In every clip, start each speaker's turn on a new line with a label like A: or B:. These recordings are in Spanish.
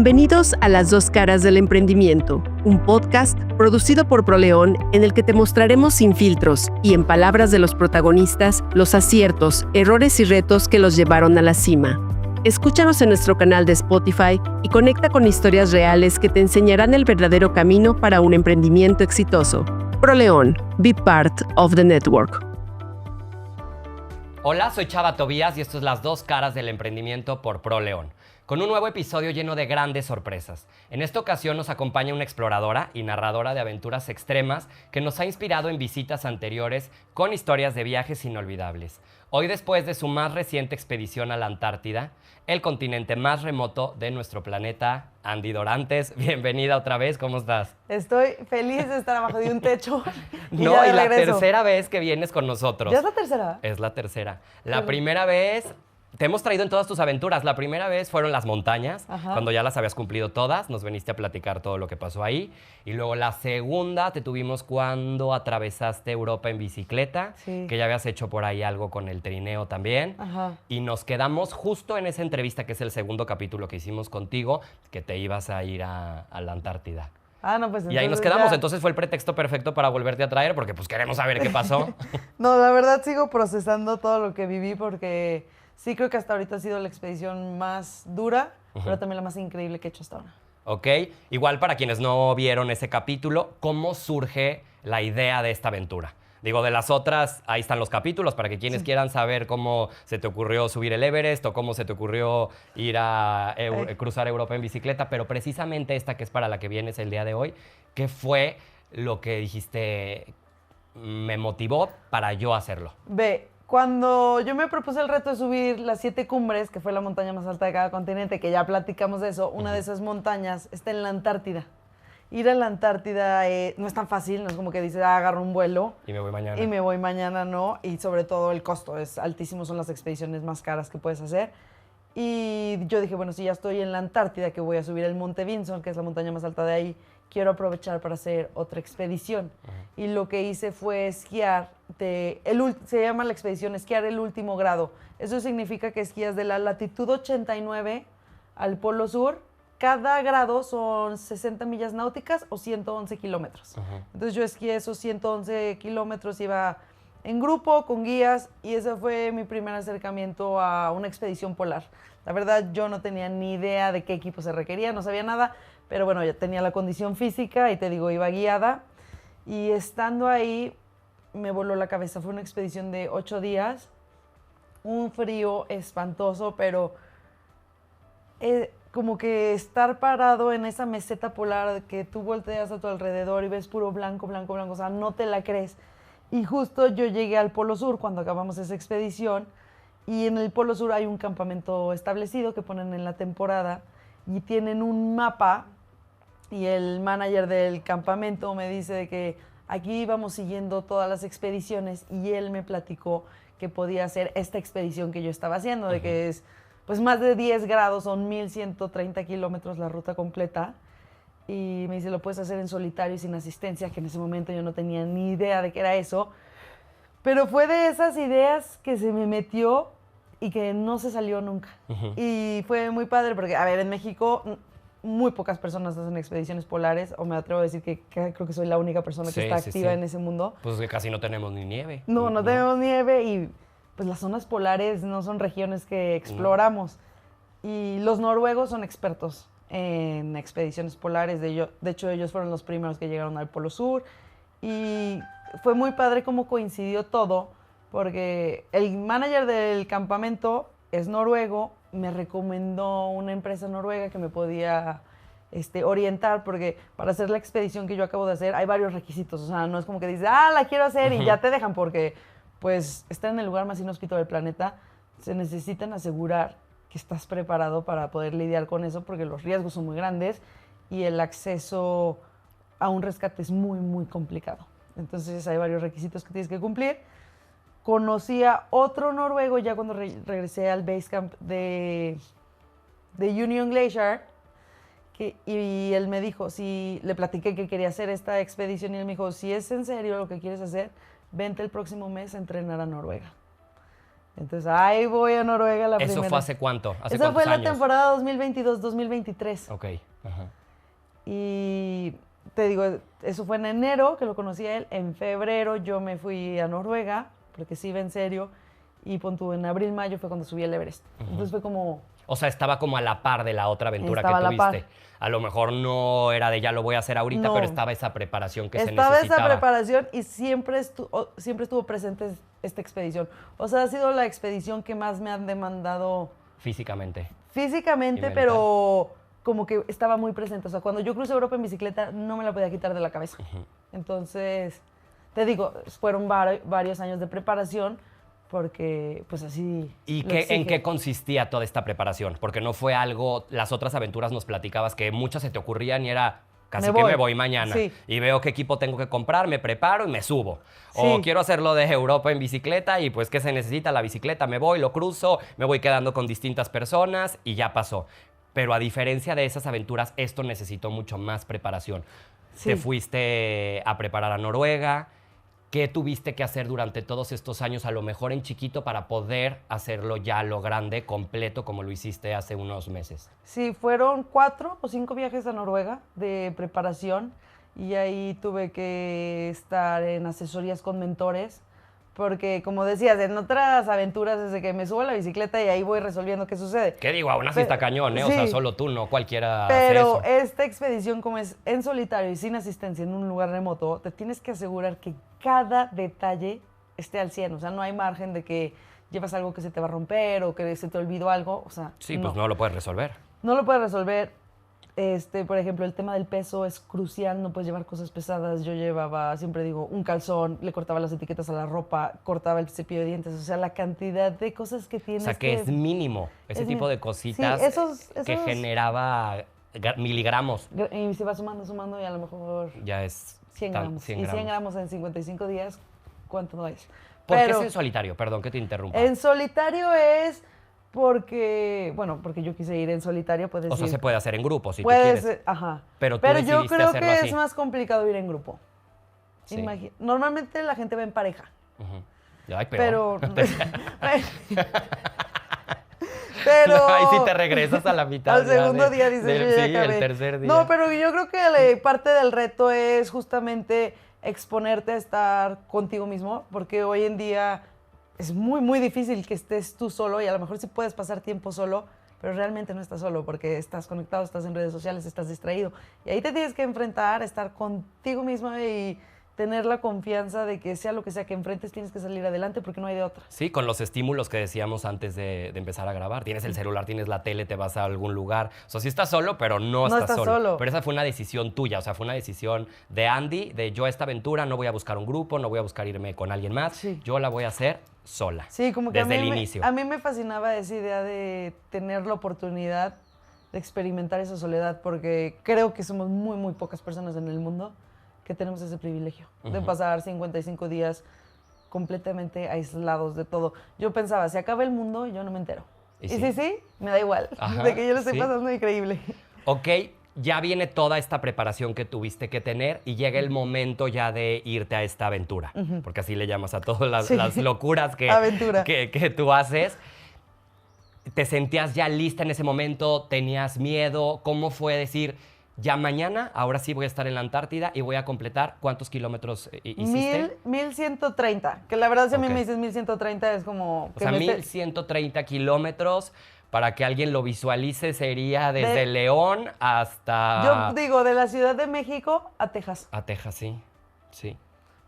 A: Bienvenidos a Las Dos Caras del Emprendimiento, un podcast producido por ProLeón en el que te mostraremos sin filtros y en palabras de los protagonistas los aciertos, errores y retos que los llevaron a la cima. Escúchanos en nuestro canal de Spotify y conecta con historias reales que te enseñarán el verdadero camino para un emprendimiento exitoso. ProLeón, be part of the network.
B: Hola, soy Chava Tobías y esto es Las Dos Caras del Emprendimiento por ProLeón, con un nuevo episodio lleno de grandes sorpresas. En esta ocasión nos acompaña una exploradora y narradora de aventuras extremas que nos ha inspirado en visitas anteriores con historias de viajes inolvidables. Hoy, después de su más reciente expedición a la Antártida, el continente más remoto de nuestro planeta, Andy Dorantes, bienvenida otra vez, ¿cómo estás?
C: Estoy feliz de estar abajo de un techo.
B: Y la tercera vez que vienes con nosotros.
C: ¿Ya es la tercera?
B: Es la tercera. La primera vez te hemos traído en todas tus aventuras. La primera vez fueron las montañas, cuando ya las habías cumplido todas, nos viniste a platicar todo lo que pasó ahí. Y luego la segunda te tuvimos cuando atravesaste Europa en bicicleta, que ya habías hecho por ahí algo con el trineo también. Y nos quedamos justo en esa entrevista, que es el segundo capítulo que hicimos contigo, que te ibas a ir a la Antártida.
C: No, pues entonces
B: y ahí nos quedamos,
C: ya...
B: entonces fue el pretexto perfecto para volverte a traer, porque pues queremos saber qué pasó.
C: No, la verdad sigo procesando todo lo que viví porque sí creo que hasta ahorita ha sido la expedición más dura, pero también la más increíble que he hecho hasta ahora.
B: Ok, igual para quienes no vieron ese capítulo, ¿cómo surge la idea de esta aventura? Digo, de las otras, ahí están los capítulos para que quienes quieran saber cómo se te ocurrió subir el Everest o cómo se te ocurrió ir a cruzar Europa en bicicleta, pero precisamente esta que es para la que vienes el día de hoy, ¿qué fue lo que dijiste me motivó para yo hacerlo?
C: Cuando yo me propuse el reto de subir las 7 cumbres, que fue la montaña más alta de cada continente, que ya platicamos de eso, una de esas montañas está en la Antártida. Ir a la Antártida no es tan fácil, no es como que dices, agarro un vuelo.
B: Y me voy mañana.
C: Y me voy mañana, no. Y sobre todo el costo es altísimo, son las expediciones más caras que puedes hacer. Y yo dije, bueno, si ya estoy en la Antártida, que voy a subir el Monte Vinson, que es la montaña más alta de ahí, quiero aprovechar para hacer otra expedición. Y lo que hice fue esquiar, se llama la expedición esquiar el último grado. Eso significa que esquías de la latitud 89 al Polo Sur. Cada grado son 60 millas náuticas o 111 kilómetros. Entonces yo esquié esos 111 kilómetros, iba en grupo, con guías, y ese fue mi primer acercamiento a una expedición polar. La verdad, yo no tenía ni idea de qué equipo se requería, no sabía nada, pero bueno, ya tenía la condición física y te digo, iba guiada. Y estando ahí, me voló la cabeza. Fue una expedición de 8 días, un frío espantoso, pero como que estar parado en esa meseta polar, que tú volteas a tu alrededor y ves puro blanco, blanco, blanco, o sea, no te la crees. Y justo yo llegué al Polo Sur cuando acabamos esa expedición, y en el Polo Sur hay un campamento establecido que ponen en la temporada y tienen un mapa, y el manager del campamento me dice de que aquí íbamos siguiendo todas las expediciones, y él me platicó que podía hacer esta expedición que yo estaba haciendo, de que es pues más de 10 grados, son 1,130 kilómetros la ruta completa. Y me dice, lo puedes hacer en solitario y sin asistencia, que en ese momento yo no tenía ni idea de qué era eso. Pero fue de esas ideas que se me metió y que no se salió nunca. Y fue muy padre porque, a ver, en México muy pocas personas hacen expediciones polares, o me atrevo a decir que creo que soy la única persona que está activa en ese mundo.
B: Pues que casi no tenemos ni nieve.
C: No tenemos nieve, y pues las zonas polares no son regiones que exploramos. Y los noruegos son expertos en expediciones polares. De hecho, ellos fueron los primeros que llegaron al Polo Sur. Y fue muy padre cómo coincidió todo, porque el manager del campamento es noruego, me recomendó una empresa noruega que me podía orientar, porque para hacer la expedición que yo acabo de hacer hay varios requisitos. O sea, no es como que dices, la quiero hacer y ya te dejan, porque pues estar en el lugar más inhóspito del planeta, se necesitan asegurar que estás preparado para poder lidiar con eso, porque los riesgos son muy grandes y el acceso a un rescate es muy, muy complicado. Entonces hay varios requisitos que tienes que cumplir. Conocí a otro noruego ya cuando regresé al base camp de Union Glacier, y él me dijo, le platiqué que quería hacer esta expedición, y él me dijo, si es en serio lo que quieres hacer, vente el próximo mes a entrenar a Noruega. Entonces, ahí voy a Noruega la primera.
B: ¿Eso fue hace cuánto? ¿Hace
C: Esa
B: cuántos
C: fue
B: años?
C: la temporada 2022-2023.
B: Ok. Ajá.
C: Y te digo, eso fue en enero, que lo conocí a él. En febrero yo me fui a Noruega, porque sí iba en serio. Y en abril, mayo fue cuando subí el Everest. Entonces fue como...
B: O sea, estaba como a la par de la otra aventura
C: Estaba
B: que
C: a la par.
B: tuviste. A lo mejor no era de ya lo voy a hacer ahorita,
C: No.
B: pero estaba esa preparación que se
C: Estaba
B: necesitaba.
C: esa preparación y siempre estuvo presente esta expedición. O sea, ha sido la expedición que más me han demandado
B: Físicamente.
C: físicamente,
B: Y
C: pero como que estaba muy presente. O sea, cuando yo crucé Europa en bicicleta, no me la podía quitar de la cabeza. Entonces, te digo, fueron varios años de preparación, porque pues así
B: ¿Y
C: lo
B: en
C: exige.
B: qué consistía toda esta preparación? Porque no fue algo, las otras aventuras nos platicabas que muchas se te ocurrían y era casi que me voy mañana.
C: Sí.
B: Y veo qué equipo tengo que comprar, me preparo y me subo.
C: Sí.
B: O quiero hacerlo de Europa en bicicleta y pues ¿qué se necesita? La bicicleta, me voy, lo cruzo, me voy quedando con distintas personas y ya pasó. Pero a diferencia de esas aventuras, esto necesitó mucho más preparación.
C: Sí.
B: Te fuiste a preparar a Noruega. ¿Qué tuviste que hacer durante todos estos años, a lo mejor en chiquito, para poder hacerlo ya a lo grande, completo, como lo hiciste hace unos meses?
C: Sí, fueron 4 o 5 viajes a Noruega de preparación y ahí tuve que estar en asesorías con mentores porque, como decías, en otras aventuras desde que me subo a la bicicleta y ahí voy resolviendo qué sucede.
B: ¿Qué digo? Aún así está cañón, ¿eh? O
C: Sí.
B: sea, solo tú, no cualquiera hace
C: Pero
B: eso.
C: esta expedición, como es en solitario y sin asistencia en un lugar remoto, te tienes que asegurar que cada detalle esté al 100. O sea, no hay margen de que llevas algo que se te va a romper o que se te olvidó algo. O sea,
B: Sí, pues no lo puedes resolver.
C: no lo puedes resolver. Por ejemplo, el tema del peso es crucial, no puedes llevar cosas pesadas. Yo llevaba, siempre digo, un calzón, le cortaba las etiquetas a la ropa, cortaba el cepillo de dientes. O sea, la cantidad de cosas que tienes
B: O sea, que es mínimo. Ese
C: es
B: tipo
C: mínimo.
B: de cositas
C: Sí, esos-
B: que generaba miligramos.
C: Y se va sumando y a lo mejor
B: Ya es
C: 100
B: tal-
C: gramos.
B: 100
C: Y 100
B: gramos.
C: gramos en 55 días, ¿cuánto no es?
B: ¿Por qué
C: Pero
B: es en solitario? Perdón que te interrumpa.
C: en solitario es porque yo quise ir en solitario, puedes
B: O sea,
C: ir.
B: se puede hacer en grupo si tú
C: Puedes,
B: quieres.
C: ajá.
B: Pero tú
C: yo
B: decidiste
C: creo
B: hacerlo
C: que
B: así.
C: es más complicado ir en grupo.
B: Sí.
C: Normalmente la gente va en pareja,
B: Ujú. Ay, peor.
C: pero... pero...
B: Ahí sí te regresas a la mitad.
C: Al
B: ya
C: segundo día dices, yo ya
B: sí,
C: acabé.
B: el tercer día.
C: No, pero yo creo que parte del reto es justamente exponerte a estar contigo mismo, porque hoy en día es muy, muy difícil que estés tú solo y a lo mejor sí puedes pasar tiempo solo, pero realmente no estás solo porque estás conectado, estás en redes sociales, estás distraído. Y ahí te tienes que enfrentar, estar contigo mismo y tener la confianza de que sea lo que sea que enfrentes, tienes que salir adelante porque no hay de otra.
B: Sí, con los estímulos que decíamos antes de empezar a grabar. Tienes el celular, tienes la tele, te vas a algún lugar. O sea, sí estás solo, pero no estás solo. Pero esa fue una decisión tuya, o sea, fue una decisión de Andy, de yo esta aventura no voy a buscar un grupo, no voy a buscar irme con alguien más,
C: Sí.
B: yo la voy a hacer sola.
C: Sí, como que
B: desde el inicio.
C: a mí me fascinaba esa idea de tener la oportunidad de experimentar esa soledad, porque creo que somos muy, muy pocas personas en el mundo que tenemos ese privilegio de pasar 55 días completamente aislados de todo. Yo pensaba, se acaba el mundo y yo no me entero.
B: Y
C: Y sí, me da igual,
B: Ajá,
C: de que yo lo estoy
B: sí.
C: pasando increíble.
B: Ok, ya viene toda esta preparación que tuviste que tener y llega el momento ya de irte a esta aventura, porque así le llamas a todas las,
C: Sí.
B: las locuras
C: Aventura.
B: que tú haces. ¿Te sentías ya lista en ese momento? ¿Tenías miedo? ¿Cómo fue decir, ya mañana, ahora sí voy a estar en la Antártida y voy a completar? ¿Cuántos kilómetros hiciste?
C: 1130, que la verdad si a mí
B: Ok.
C: me dices 1130 es como...
B: O
C: que
B: sea,
C: me esté-
B: 1130 kilómetros. Para que alguien lo visualice, sería desde
C: De-
B: León hasta...
C: Yo digo, de la Ciudad de México a Texas.
B: A Texas, sí. Sí.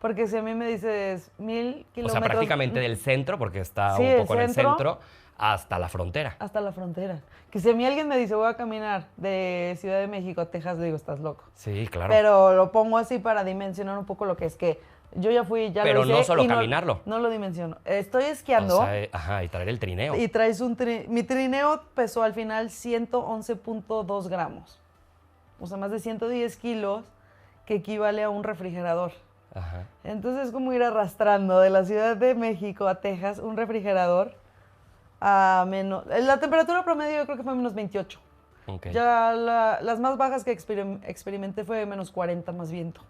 C: Porque si a mí me dices 1000
B: O
C: kilómetros...
B: sea, prácticamente del centro, porque está
C: Sí,
B: un
C: el
B: poco en el
C: centro.
B: centro, hasta la frontera.
C: Hasta la frontera. Que si a mí alguien me dice, voy a caminar de Ciudad de México a Texas, le digo, estás loco.
B: Sí, claro.
C: Pero lo pongo así para dimensionar un poco lo que es que yo ya fui, ya
B: Pero
C: lo hice.
B: no solo
C: y
B: caminarlo.
C: No lo dimensiono. Estoy esquiando.
B: O sea, ajá, y traer el trineo.
C: Y traes mi trineo pesó al final 111.2 gramos. O sea, más de 110 kilos, que equivale a un refrigerador.
B: Ajá.
C: Entonces es como ir arrastrando de la Ciudad de México a Texas un refrigerador a menos... La temperatura promedio yo creo que fue menos 28.
B: Ok.
C: Ya las más bajas que experimenté fue menos 40 más viento,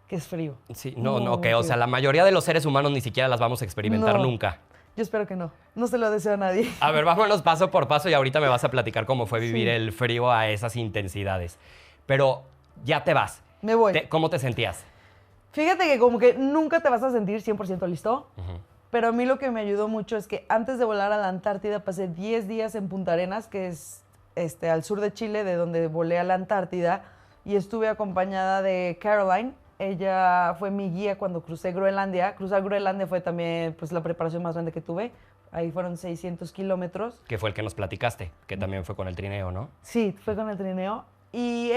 C: que es frío.
B: Sí, no,
C: Muy
B: que, o sea,
C: frío.
B: la mayoría de los seres humanos ni siquiera las vamos a experimentar
C: No.
B: nunca.
C: Yo espero que no. No se lo deseo a nadie.
B: A ver, vámonos paso por paso y ahorita me vas a platicar cómo fue vivir el frío a esas intensidades. Pero ya te vas.
C: Me voy.
B: ¿Cómo te sentías?
C: Fíjate que como que nunca te vas a sentir 100% listo, pero a mí lo que me ayudó mucho es que antes de volar a la Antártida pasé 10 días en Punta Arenas, que es al sur de Chile, de donde volé a la Antártida, y estuve acompañada de Caroline. Ella fue mi guía cuando crucé Groenlandia. Cruzar Groenlandia fue también pues, la preparación más grande que tuve. Ahí fueron 600 kilómetros.
B: Que fue el que nos platicaste, que también fue con el trineo, ¿no?
C: Sí, fue con el trineo. Y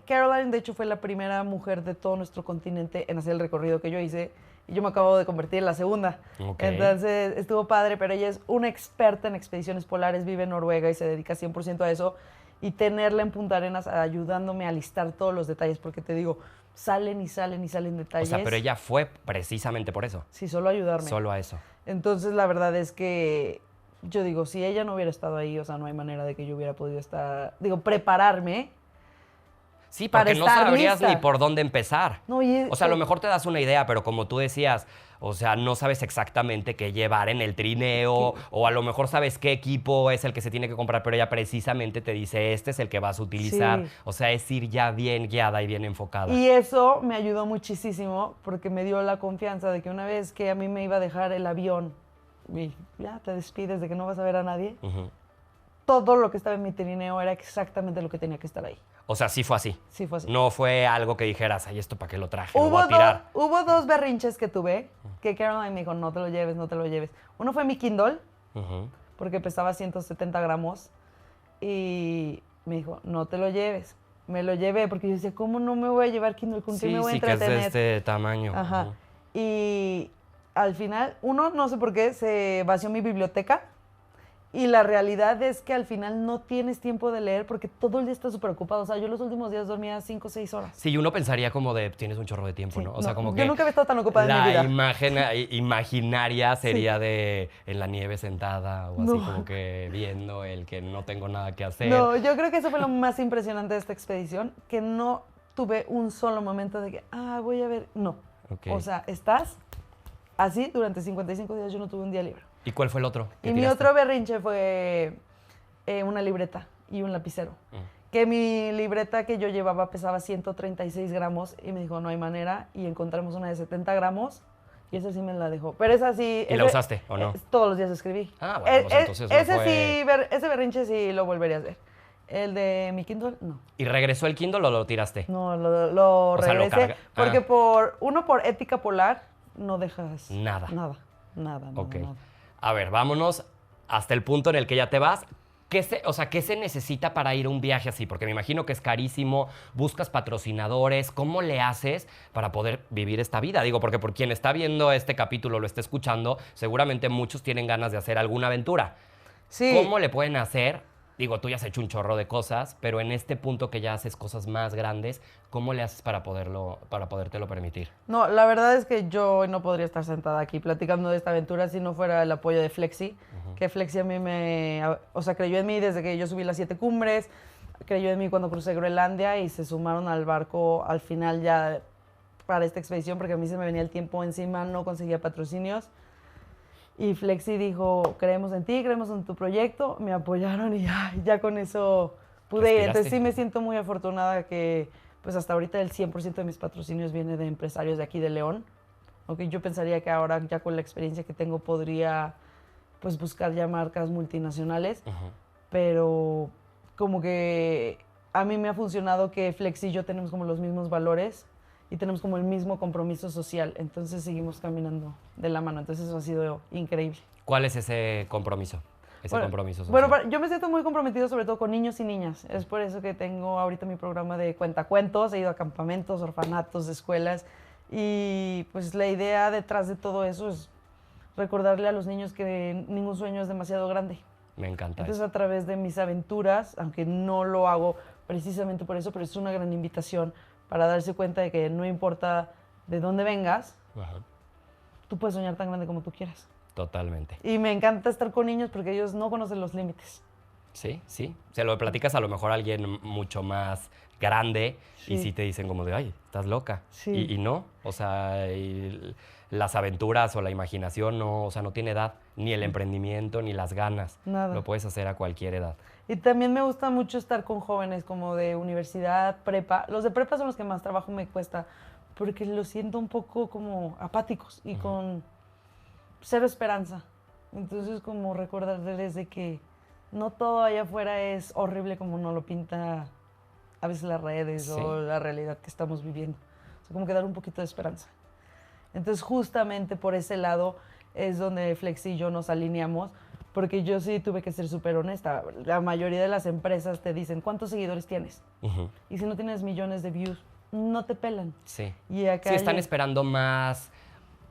C: Caroline, de hecho, fue la primera mujer de todo nuestro continente en hacer el recorrido que yo hice. Y yo me acabo de convertir en la segunda.
B: Okay.
C: Entonces, estuvo padre, pero ella es una experta en expediciones polares, vive en Noruega y se dedica 100% a eso. Y tenerla en Punta Arenas ayudándome a listar todos los detalles, porque te digo, salen y salen y salen detalles.
B: O sea, pero ella fue precisamente por eso.
C: Sí, solo ayudarme.
B: Solo a eso.
C: Entonces, la verdad es que yo digo, si ella no hubiera estado ahí, o sea, no hay manera de que yo hubiera podido prepararme.
B: Sí, porque no sabrías
C: lista.
B: ni por dónde empezar.
C: No,
B: o sea, a lo mejor te das una idea, pero como tú decías, o sea, no sabes exactamente qué llevar en el trineo, o a lo mejor sabes qué equipo es el que se tiene que comprar, pero ella precisamente te dice, este es el que vas a utilizar. Sí. O sea, es ir ya bien guiada y bien enfocada.
C: Y eso me ayudó muchísimo porque me dio la confianza de que una vez que a mí me iba a dejar el avión y ya te despides de que no vas a ver a nadie, todo lo que estaba en mi trineo era exactamente lo que tenía que estar ahí.
B: O sea, sí fue así.
C: Sí fue así.
B: No fue algo que dijeras, ay, ¿esto para qué lo traje? Lo voy a tirar.
C: Hubo dos berrinches que tuve, que Caroline me dijo, no te lo lleves, no te lo lleves. Uno fue mi Kindle, porque pesaba 170 gramos, y me dijo, no te lo lleves. Me lo llevé, porque yo decía, ¿cómo no me voy a llevar Kindle? ¿Con qué me voy a entretener?
B: Que es de este tamaño.
C: Ajá. Y al final, no sé por qué, se vació mi biblioteca. Y la realidad es que al final no tienes tiempo de leer porque todo el día estás súper ocupado. O sea, yo los últimos días dormía 5 o 6 horas.
B: Sí, uno pensaría como de, tienes un chorro de tiempo,
C: sí,
B: ¿no? O sea, como
C: yo
B: que...
C: Yo nunca había estado tan ocupada en mi vida.
B: La imagen imaginaria sería de en la nieve sentada o así como que viendo el que no tengo nada que hacer.
C: No, yo creo que eso fue lo más impresionante de esta expedición, que no tuve un solo momento de que, voy a ver... No.
B: Okay.
C: O sea, estás así durante 55 días, yo no tuve un día libre.
B: ¿Y cuál fue el otro?
C: Y mi otro berrinche fue una libreta y un lapicero. Que mi libreta que yo llevaba pesaba 136 gramos y me dijo, no hay manera. Y encontramos una de 70 gramos y esa sí me la dejó. Pero esa sí...
B: ¿Y la usaste o no?
C: Todos los días escribí.
B: Ah, bueno, pues entonces no
C: ese berrinche sí lo volvería a hacer. El de mi Kindle, no.
B: ¿Y regresó el Kindle o lo tiraste?
C: No, lo regresé. Porque por ética polar no dejas...
B: Nada.
C: Nada.
B: A ver, vámonos hasta el punto en el que ya te vas. ¿Qué se necesita para ir a un viaje así? Porque me imagino que es carísimo, buscas patrocinadores. ¿Cómo le haces para poder vivir esta vida? Digo, porque por quien está viendo este capítulo, lo está escuchando, seguramente muchos tienen ganas de hacer alguna aventura.
C: Sí.
B: ¿Cómo le pueden hacer? Digo, tú ya has hecho un chorro de cosas, pero en este punto que ya haces cosas más grandes, ¿cómo le haces para podértelo permitir?
C: No, la verdad es que yo no podría estar sentada aquí platicando de esta aventura si no fuera el apoyo de Flexi, que Flexi a mí creyó en mí desde que yo subí las 7 cumbres, creyó en mí cuando crucé Groenlandia y se sumaron al barco al final ya para esta expedición porque a mí se me venía el tiempo encima, no conseguía patrocinios. Y Flexi dijo, creemos en ti, creemos en tu proyecto, me apoyaron y ya con eso pude ir. Entonces sí me siento muy afortunada que pues hasta ahorita el 100% de mis patrocinios viene de empresarios de aquí de León. Aunque yo pensaría que ahora ya con la experiencia que tengo podría pues buscar ya marcas multinacionales, pero como que a mí me ha funcionado que Flexi y yo tenemos como los mismos valores y tenemos como el mismo compromiso social, entonces seguimos caminando de la mano, entonces eso ha sido increíble.
B: ¿Cuál es ese compromiso? Compromiso social.
C: Bueno, yo me siento muy comprometido sobre todo con niños y niñas, es por eso que tengo ahorita mi programa de cuentacuentos, he ido a campamentos, orfanatos, escuelas, y pues la idea detrás de todo eso es recordarle a los niños que ningún sueño es demasiado grande.
B: Me encanta.
C: Entonces a través de mis aventuras, aunque no lo hago precisamente por eso, pero es una gran invitación para darse cuenta de que no importa de dónde vengas, tú puedes soñar tan grande como tú quieras.
B: Totalmente.
C: Y me encanta estar con niños porque ellos no conocen los límites.
B: Sí. Se lo platicas a lo mejor a alguien mucho más grande
C: Sí.
B: y sí te dicen como de, ay, estás loca.
C: Sí.
B: Y no, o sea, las aventuras o la imaginación no, o sea, no tiene edad, ni el emprendimiento, ni las ganas.
C: Nada.
B: Lo puedes hacer a cualquier edad.
C: Y también me gusta mucho estar con jóvenes como de universidad, prepa. Los de prepa son los que más trabajo me cuesta porque los siento un poco como apáticos y con cero esperanza. Entonces como recordarles de que no todo allá afuera es horrible como nos lo pinta a veces las redes
B: Sí.
C: o la realidad que estamos viviendo. O sea, como que dar un poquito de esperanza. Entonces justamente por ese lado es donde Flexi y yo nos alineamos, porque yo sí tuve que ser súper honesta. La mayoría de las empresas te dicen, ¿cuántos seguidores tienes?
B: Ujú.
C: Y si no tienes millones de views, no te pelan.
B: Sí.
C: Y acá
B: Sí, están
C: hay-
B: esperando más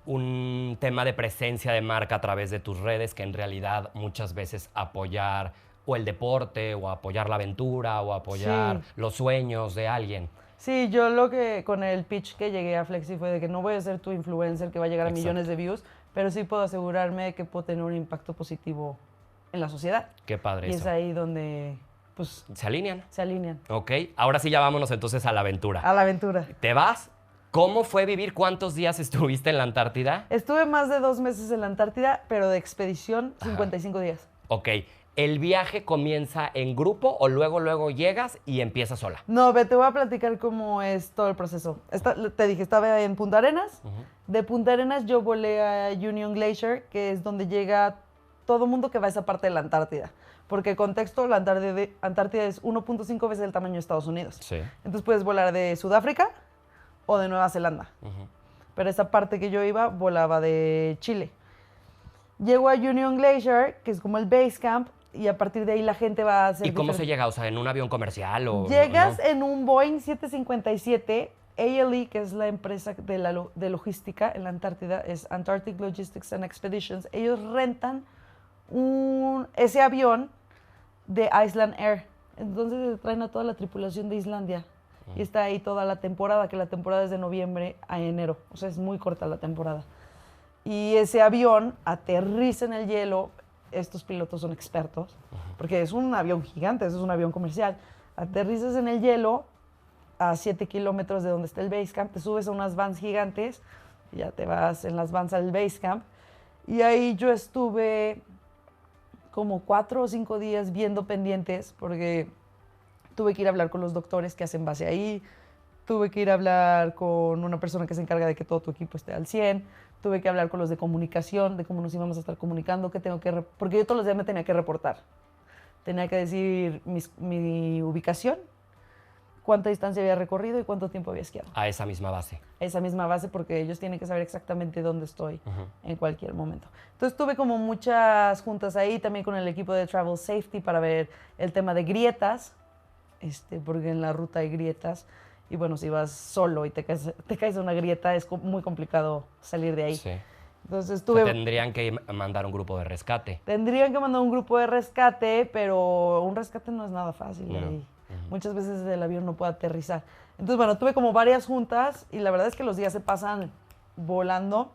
B: un tema de presencia de marca a través de tus redes que en realidad muchas veces apoyar o el deporte o apoyar la aventura o apoyar
C: Sí.
B: los sueños de alguien.
C: Sí, yo lo que con el pitch que llegué a Flexi fue de que no voy a ser tu influencer que va a llegar a
B: Exacto.
C: millones de views, pero sí puedo asegurarme de que puedo tener un impacto positivo en la sociedad.
B: Qué padre
C: Y
B: eso.
C: es ahí donde pues
B: ¿Se alinean?
C: se alinean
B: Ok, ahora sí ya vámonos entonces a la aventura.
C: a la aventura.
B: ¿Te vas? ¿Cómo fue vivir? ¿Cuántos días estuviste en la Antártida?
C: Estuve más de 2 meses en la Antártida, pero de expedición 55 días.
B: Ok, ¿el viaje comienza en grupo o luego llegas y empiezas sola?
C: No, ve, te voy a platicar cómo es todo el proceso. Te dije, estaba en Punta Arenas. De Punta Arenas yo volé a Union Glacier, que es donde llega todo mundo que va a esa parte de la Antártida. Porque contexto, la Antártida es 1.5 veces el tamaño de Estados Unidos.
B: Sí.
C: Entonces puedes volar de Sudáfrica o de Nueva Zelanda. Pero esa parte que yo iba, volaba de Chile. Llego a Union Glacier, que es como el base camp, y a partir de ahí la gente va a hacer
B: ¿Y cómo se
C: diferentes-
B: llega? O sea, ¿en un avión comercial o
C: Llegas
B: no?
C: en un Boeing 757, ALE, que es la empresa de logística en la Antártida, es Antarctic Logistics and Expeditions. Ellos rentan ese avión de Iceland Air. Entonces traen a toda la tripulación de Islandia. Y está ahí toda la temporada, que la temporada es de noviembre a enero. O sea, es muy corta la temporada. Y ese avión aterriza en el hielo. Estos pilotos son expertos, porque es un avión gigante, es un avión comercial. Aterrizas en el hielo a 7 kilómetros de donde está el base camp, te subes a unas vans gigantes y ya te vas en las vans al base camp. Y ahí yo estuve como 4 o 5 días viendo pendientes, porque tuve que ir a hablar con los doctores que hacen base ahí, tuve que ir a hablar con una persona que se encarga de que todo tu equipo esté al 100, tuve que hablar con los de comunicación, de cómo nos íbamos a estar comunicando, porque yo todos los días me tenía que reportar. Tenía que decir mi ubicación, cuánta distancia había recorrido y cuánto tiempo había esquiado.
B: A esa misma base.
C: A esa misma base, porque ellos tienen que saber exactamente dónde estoy en cualquier momento. Entonces tuve como muchas juntas ahí, también con el equipo de Travel Safety para ver el tema de grietas, porque en la ruta hay grietas. Y bueno, si vas solo y te caes en una grieta, es muy complicado salir de ahí.
B: Sí.
C: Entonces
B: O sea,
C: tuve...
B: tendrían que mandar un grupo de rescate.
C: Tendrían que mandar un grupo de rescate, pero un rescate no es nada fácil.
B: No.
C: Ahí. Muchas veces el avión no puede aterrizar. Entonces, bueno, tuve como varias juntas y la verdad es que los días se pasan volando.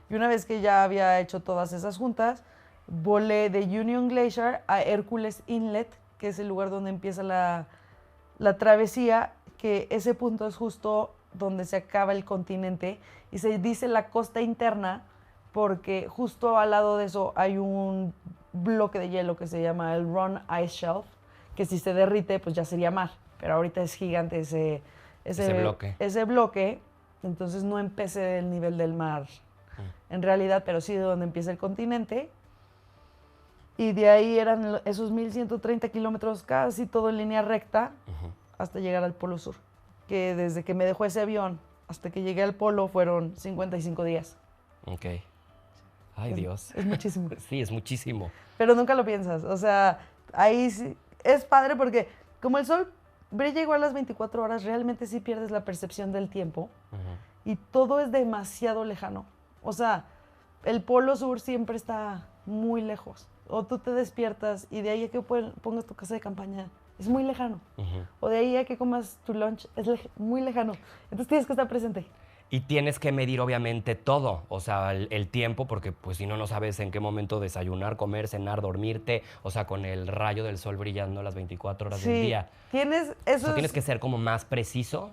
C: Y una vez que ya había hecho todas esas juntas, volé de Union Glacier a Hercules Inlet, que es el lugar donde empieza la travesía, que ese punto es justo donde se acaba el continente y se dice la costa interna porque justo al lado de eso hay un bloque de hielo que se llama el Round Ice Shelf, que si se derrite pues ya sería mar, pero ahorita es gigante ese bloque, entonces no empecé del nivel del mar en realidad, pero sí de donde empieza el continente. Y de ahí eran esos 1,130 kilómetros, casi todo en línea recta, hasta llegar al Polo Sur. Que desde que me dejó ese avión hasta que llegué al Polo fueron 55 días.
B: Ok. Ay, Dios.
C: Es muchísimo.
B: Sí, es muchísimo.
C: Pero nunca lo piensas. O sea, ahí sí. Es padre porque como el sol brilla igual las 24 horas, realmente sí pierdes la percepción del tiempo. Y todo es demasiado lejano. O sea, el Polo Sur siempre está muy lejos. O tú te despiertas y de ahí a que pongas tu casa de campaña es muy lejano. O de ahí a que comas tu lunch es muy lejano. Entonces tienes que estar presente.
B: Y tienes que medir, obviamente, todo. O sea, el tiempo, porque pues si no, no sabes en qué momento desayunar, comer, cenar, dormirte. O sea, con el rayo del sol brillando las 24 horas del día.
C: Tienes
B: que ser como más preciso.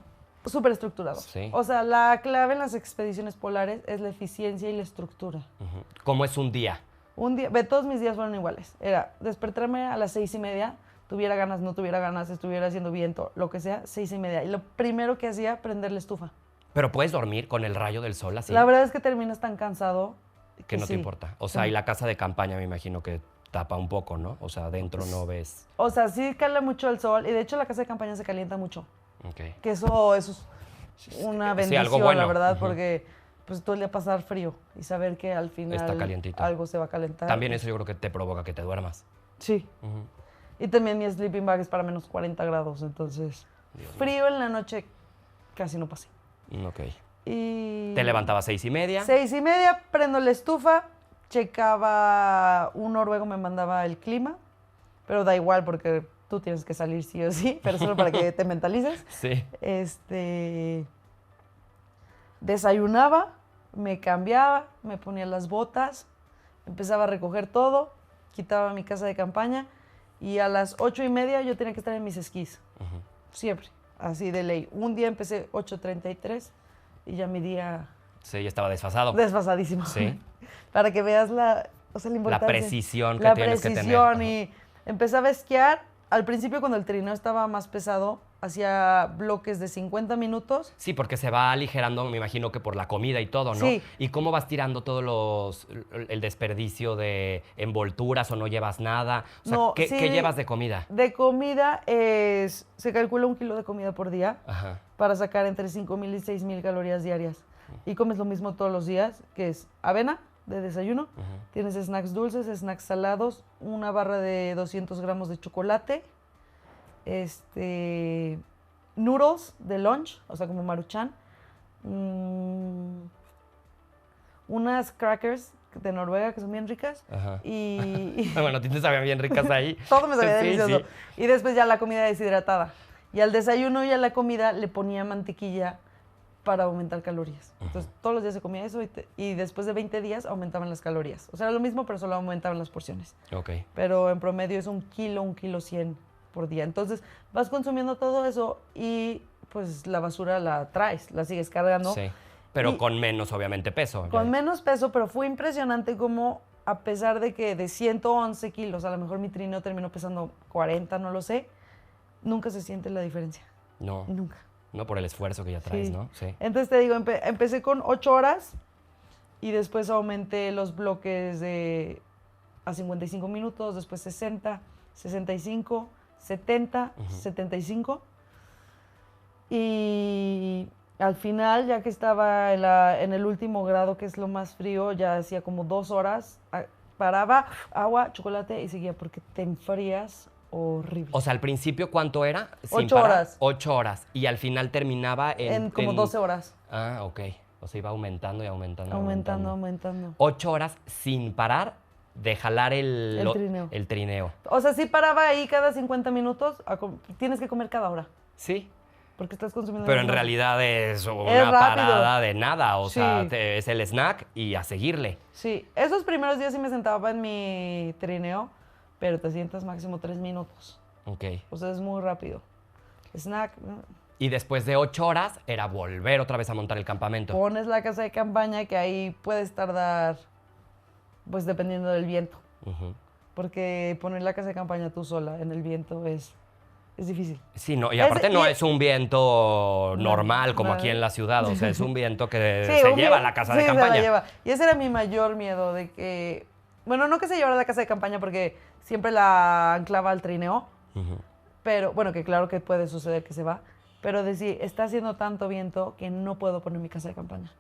C: súper estructurado.
B: Sí.
C: O sea, la clave en las expediciones polares es la eficiencia y la estructura.
B: ¿Cómo es un día?
C: Un día, todos mis días fueron iguales. Era despertarme a las 6:30, tuviera ganas, no tuviera ganas, estuviera haciendo viento, lo que sea, 6:30. Y lo primero que hacía, prender la estufa.
B: Pero puedes dormir con el rayo del sol así.
C: La verdad es que terminas tan cansado
B: que no te importa. O sea, y la casa de campaña me imagino que tapa un poco, ¿no? O sea, adentro no ves.
C: O sea, sí cala mucho el sol. Y de hecho la casa de campaña se calienta mucho.
B: Okay.
C: Que eso es una bendición,
B: algo bueno.
C: la verdad, porque pues todo el día pasar frío y saber que al final
B: está calientito.
C: algo se va a calentar.
B: También eso yo creo que te provoca que te duermas.
C: Sí. Y también mi sleeping bag es para menos 40 grados, entonces frío en la noche casi no pasé.
B: Ok.
C: Y
B: Te levantabas 6:30.
C: 6:30, prendo la estufa, checaba, un noruego me mandaba el clima, pero da igual porque tú tienes que salir sí o sí, pero solo para que te mentalices.
B: Sí.
C: Desayunaba, me cambiaba, me ponía las botas, empezaba a recoger todo, quitaba mi casa de campaña y a las 8:30 yo tenía que estar en mis esquís. Siempre, así de ley. Un día empecé 8:33 y ya mi día...
B: Sí, ya estaba desfasado.
C: Desfasadísimo.
B: Sí.
C: Para que veas la importancia.
B: Precisión que tienes que tener.
C: La precisión y empezaba a esquiar. Al principio cuando el trineo estaba más pesado, hacía bloques de 50 minutos.
B: Sí, porque se va aligerando, me imagino que por la comida y todo, ¿no?
C: Sí.
B: ¿Y cómo vas tirando el desperdicio de envolturas o no llevas nada? O sea,
C: No,
B: ¿qué llevas de comida?
C: De comida se calcula 1 kilo de comida por día para sacar entre 5,000 y 6,000 calorías diarias. Y comes lo mismo todos los días, que es avena de desayuno, tienes snacks dulces, snacks salados, una barra de 200 gramos de chocolate, noodles de lunch, o sea, como Maruchan, unas crackers de Noruega que son bien ricas y
B: Bueno, a ti te sabían bien ricas ahí.
C: todo me sabía delicioso.
B: Sí.
C: Y después ya la comida deshidratada. Y al desayuno y a la comida le ponía mantequilla para aumentar calorías. Entonces, todos los días se comía eso y después de 20 días aumentaban las calorías. O sea, era lo mismo, pero solo aumentaban las porciones.
B: Ok.
C: Pero en promedio es 1 kilo 100 por día. Entonces, vas consumiendo todo eso y pues la basura la traes, la sigues cargando.
B: Sí, pero con menos, obviamente, peso.
C: Con menos peso, pero fue impresionante como a pesar de que de 111 kilos, a lo mejor mi trineo terminó pesando 40, no lo sé, nunca se siente la diferencia.
B: No.
C: Nunca.
B: No por el esfuerzo que ya traes, ¿no? Sí.
C: Entonces te digo, empecé con 8 horas y después aumenté los bloques a 55 minutos, después 60, 65, 70, 75. Y al final, ya que estaba en el último grado, que es lo más frío, ya hacía como 2 horas, paraba, agua, chocolate y seguía porque te enfrías horrible.
B: O sea, al principio, ¿cuánto era?
C: 8 horas.
B: 8 horas. Y al final terminaba
C: en como 12 horas.
B: Ah, ok. O sea, iba aumentando y aumentando.
C: Aumentando.
B: 8 horas sin parar de jalar el
C: trineo.
B: El trineo.
C: O sea, sí paraba ahí cada 50 minutos, tienes que comer cada hora.
B: Sí.
C: Porque estás consumiendo...
B: Pero en realidad es una
C: rápido.
B: parada de nada. O
C: Sí.
B: sea, es el snack y a seguirle.
C: Sí, esos primeros días sí me sentaba en mi trineo, pero te sientas máximo 3 minutos.
B: Ok.
C: O sea, es muy rápido. Snack,
B: Y después de 8 horas era volver otra vez a montar el campamento.
C: pones la casa de campaña que ahí puedes tardar, pues dependiendo del viento. Porque poner la casa de campaña tú sola en el viento es difícil.
B: Sí, no, y aparte no es un viento normal como aquí en la ciudad, o sea, es un viento que
C: Sí,
B: se lleva a la casa de campaña.
C: Se la lleva. Y ese era mi mayor miedo, de que... Bueno, no que se llevara a la casa de campaña porque siempre la anclaba al trineo, pero bueno, que claro que puede suceder que se va, pero decir, está haciendo tanto viento que no puedo poner mi casa de campaña.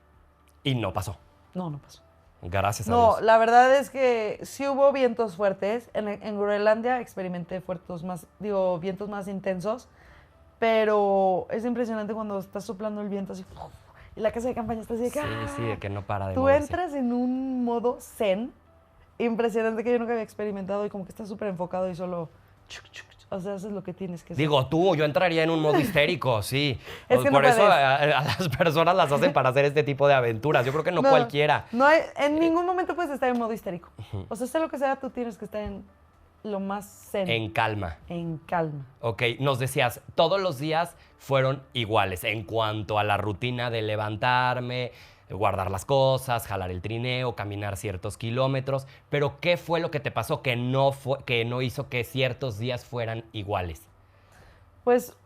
B: Y no pasó.
C: No pasó.
B: Gracias a
C: No,
B: Dios.
C: la verdad es que sí hubo vientos fuertes. En Groenlandia experimenté vientos más intensos, pero es impresionante cuando estás soplando el viento así, y la casa de campaña está así de que...
B: Sí, de que no para de
C: Tú
B: moverse.
C: entras en un modo zen impresionante que yo nunca había experimentado y como que estás súper enfocado y solo... O sea, haces lo que tienes que hacer.
B: Digo, yo entraría en un modo histérico, sí.
C: Es que
B: por
C: no
B: eso
C: puedes.
B: a las personas las hacen para hacer este tipo de aventuras. Yo creo que no cualquiera.
C: No hay, en ningún momento puedes estar en modo histérico. O sea lo que sea, tú tienes que estar en lo más zen.
B: En calma.
C: En calma.
B: Ok, nos decías, todos los días fueron iguales en cuanto a la rutina de levantarme, guardar las cosas, jalar el trineo, caminar ciertos kilómetros, pero ¿qué fue lo que te pasó que no hizo que ciertos días fueran iguales?
C: Pues,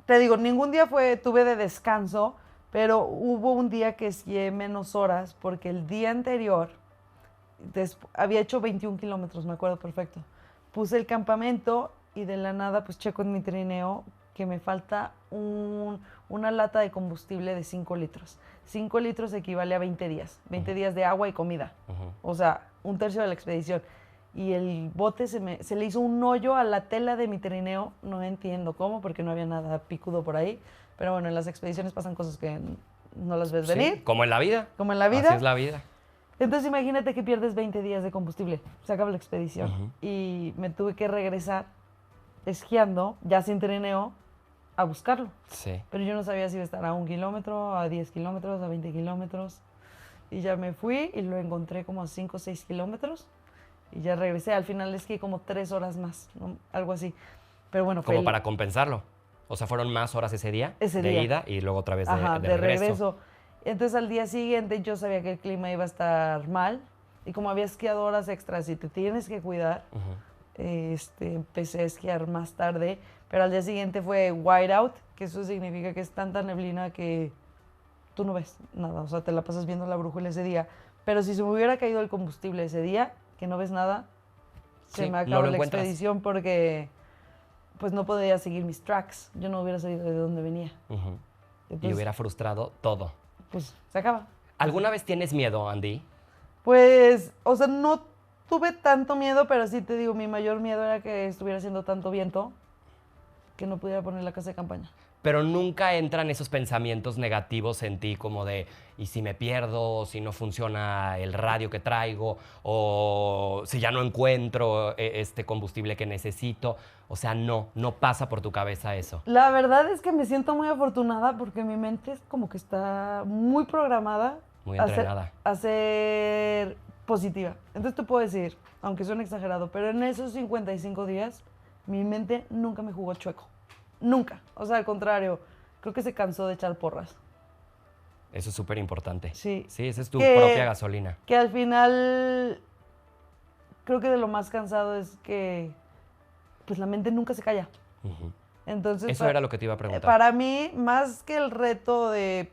C: te digo, ningún día tuve de descanso, pero hubo un día que esquié menos horas porque el día anterior había hecho 21 kilómetros, me acuerdo perfecto. Puse el campamento y de la nada pues checo en mi trineo que me falta una lata de combustible de 5 litros. 5 litros equivale a 20 días. 20 días de agua y comida. O sea, un tercio de la expedición. Y el bote se le hizo un hoyo a la tela de mi trineo. No entiendo cómo, porque no había nada picudo por ahí. Pero bueno, en las expediciones pasan cosas que no las ves venir.
B: Sí, como en la vida.
C: Como en la vida.
B: Así es la vida.
C: Entonces imagínate que pierdes 20 días de combustible. Se acaba la expedición. Y me tuve que regresar esquiando, ya sin trineo, a buscarlo.
B: Sí.
C: Pero yo no sabía si iba a estar a 1 kilómetro, a 10 kilómetros, a 20 kilómetros. Y ya me fui y lo encontré como a 5 o 6 kilómetros. Y ya regresé. Al final esquié como 3 horas más, ¿no? Algo así. Pero bueno,
B: Como para compensarlo. O sea, fueron más horas ese día de ida y luego otra vez de regreso.
C: Entonces al día siguiente yo sabía que el clima iba a estar mal. Y como había esquiado horas extras y te tienes que cuidar, empecé a esquiar más tarde. Pero al día siguiente fue whiteout, que eso significa que es tanta neblina que tú no ves nada. O sea, te la pasas viendo la brújula ese día. Pero si se me hubiera caído el combustible ese día, que no ves nada, se me acabó la expedición porque pues no podía seguir mis tracks. Yo no hubiera sabido de dónde venía.
B: Y hubiera frustrado todo.
C: Pues se acaba.
B: ¿Alguna vez tienes miedo, Andy?
C: Pues, o sea, no tuve tanto miedo, pero sí te digo, mi mayor miedo era que estuviera haciendo tanto viento que no pudiera poner la casa de campaña.
B: Pero nunca entran esos pensamientos negativos en ti como de, ¿y si me pierdo? ¿O si no funciona el radio que traigo? ¿O si ya no encuentro este combustible que necesito? O sea, no pasa por tu cabeza eso.
C: La verdad es que me siento muy afortunada porque mi mente es como que está muy programada
B: Muy entrenada.
C: a ser positiva. Entonces te puedo decir, aunque suene exagerado, pero en esos 55 días mi mente nunca me jugó chueco. Nunca. O sea, al contrario, creo que se cansó de echar porras.
B: Eso es súper importante.
C: Sí.
B: Sí, esa es tu propia gasolina.
C: Que al final, creo que de lo más cansado es que pues la mente nunca se calla. Entonces,
B: eso era lo que te iba a preguntar.
C: Para mí, más que el reto de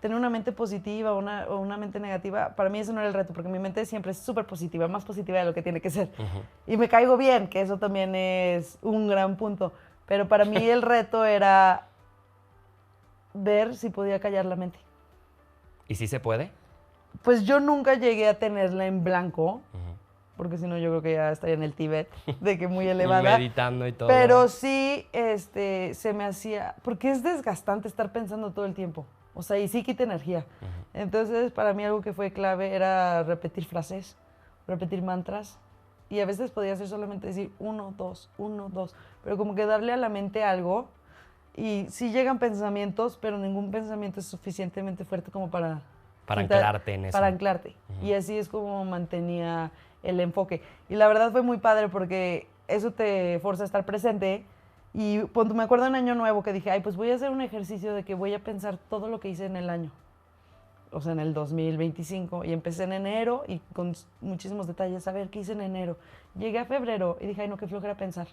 C: tener una mente positiva o una mente negativa, para mí eso no era el reto, porque mi mente siempre es súper positiva, más positiva de lo que tiene que ser. Y me caigo bien, que eso también es un gran punto. Pero para mí el reto era ver si podía callar la mente.
B: ¿Y si se puede?
C: Pues yo nunca llegué a tenerla en blanco, porque si no yo creo que ya estaría en el Tíbet, de que muy elevada.
B: Meditando y todo.
C: Pero sí, se me hacía, porque es desgastante estar pensando todo el tiempo. O sea, y sí quita energía. Entonces, para mí algo que fue clave era repetir frases, repetir mantras. Y a veces podía ser solamente decir 1, 2, 1, 2. Pero como que darle a la mente algo. Y sí llegan pensamientos, pero ningún pensamiento es suficientemente fuerte como para
B: anclarte en eso.
C: Para anclarte. Y así es como mantenía el enfoque. Y la verdad fue muy padre porque eso te forza a estar presente. Y cuando me acuerdo en Año Nuevo que dije, ay, pues voy a hacer un ejercicio de que voy a pensar todo lo que hice en el año. O sea, en el 2025. Y empecé en enero y con muchísimos detalles. A ver, ¿qué hice en enero? Llegué a febrero y dije, ay, no, qué flojera pensar.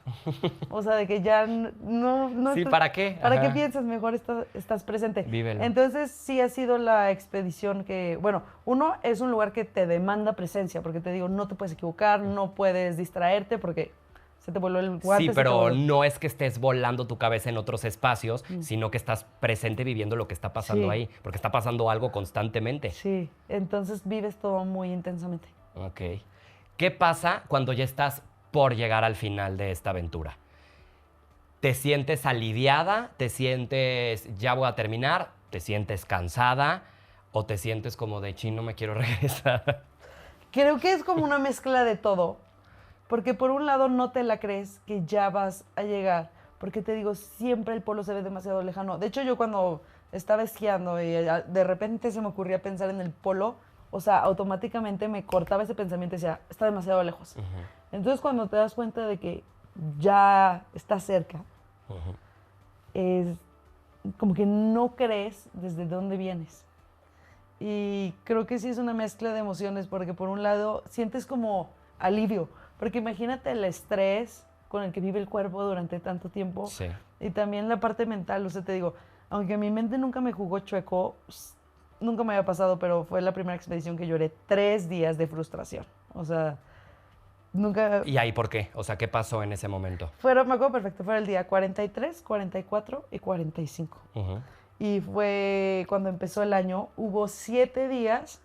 C: O sea, de que ya no
B: sí, ¿para qué?
C: ¿Para qué piensas? Mejor estás presente.
B: Vívelo.
C: Entonces, sí ha sido la expedición que... Bueno, uno, es un lugar que te demanda presencia. Porque te digo, no te puedes equivocar, no puedes distraerte porque... se te voló el guante.
B: Sí, pero no es que estés volando tu cabeza en otros espacios, sino que estás presente viviendo lo que está pasando ahí, porque está pasando algo constantemente.
C: Sí, entonces vives todo muy intensamente.
B: Ok. ¿Qué pasa cuando ya estás por llegar al final de esta aventura? ¿Te sientes aliviada? ¿Te sientes, ya voy a terminar? ¿Te sientes cansada? ¿O te sientes como de, chino, me quiero regresar?
C: Creo que es como una mezcla de todo. Porque por un lado no te la crees que ya vas a llegar, porque te digo, siempre el polo se ve demasiado lejano. De hecho, yo cuando estaba esquiando y de repente se me ocurría pensar en el polo, o sea, automáticamente me cortaba ese pensamiento y decía, está demasiado lejos. Entonces, cuando te das cuenta de que ya está cerca, es como que no crees desde dónde vienes. Y creo que sí es una mezcla de emociones, porque por un lado sientes como alivio, porque imagínate el estrés con el que vive el cuerpo durante tanto tiempo.
B: Sí.
C: Y también la parte mental, o sea, te digo, aunque mi mente nunca me jugó chueco, nunca me había pasado, pero fue la primera expedición que lloré 3 días de frustración. O sea, nunca...
B: ¿Y ahí por qué? O sea, ¿qué pasó en ese momento?
C: Me acuerdo perfecto, fue el día 43, 44 y 45. Y fue cuando empezó el año, hubo 7 días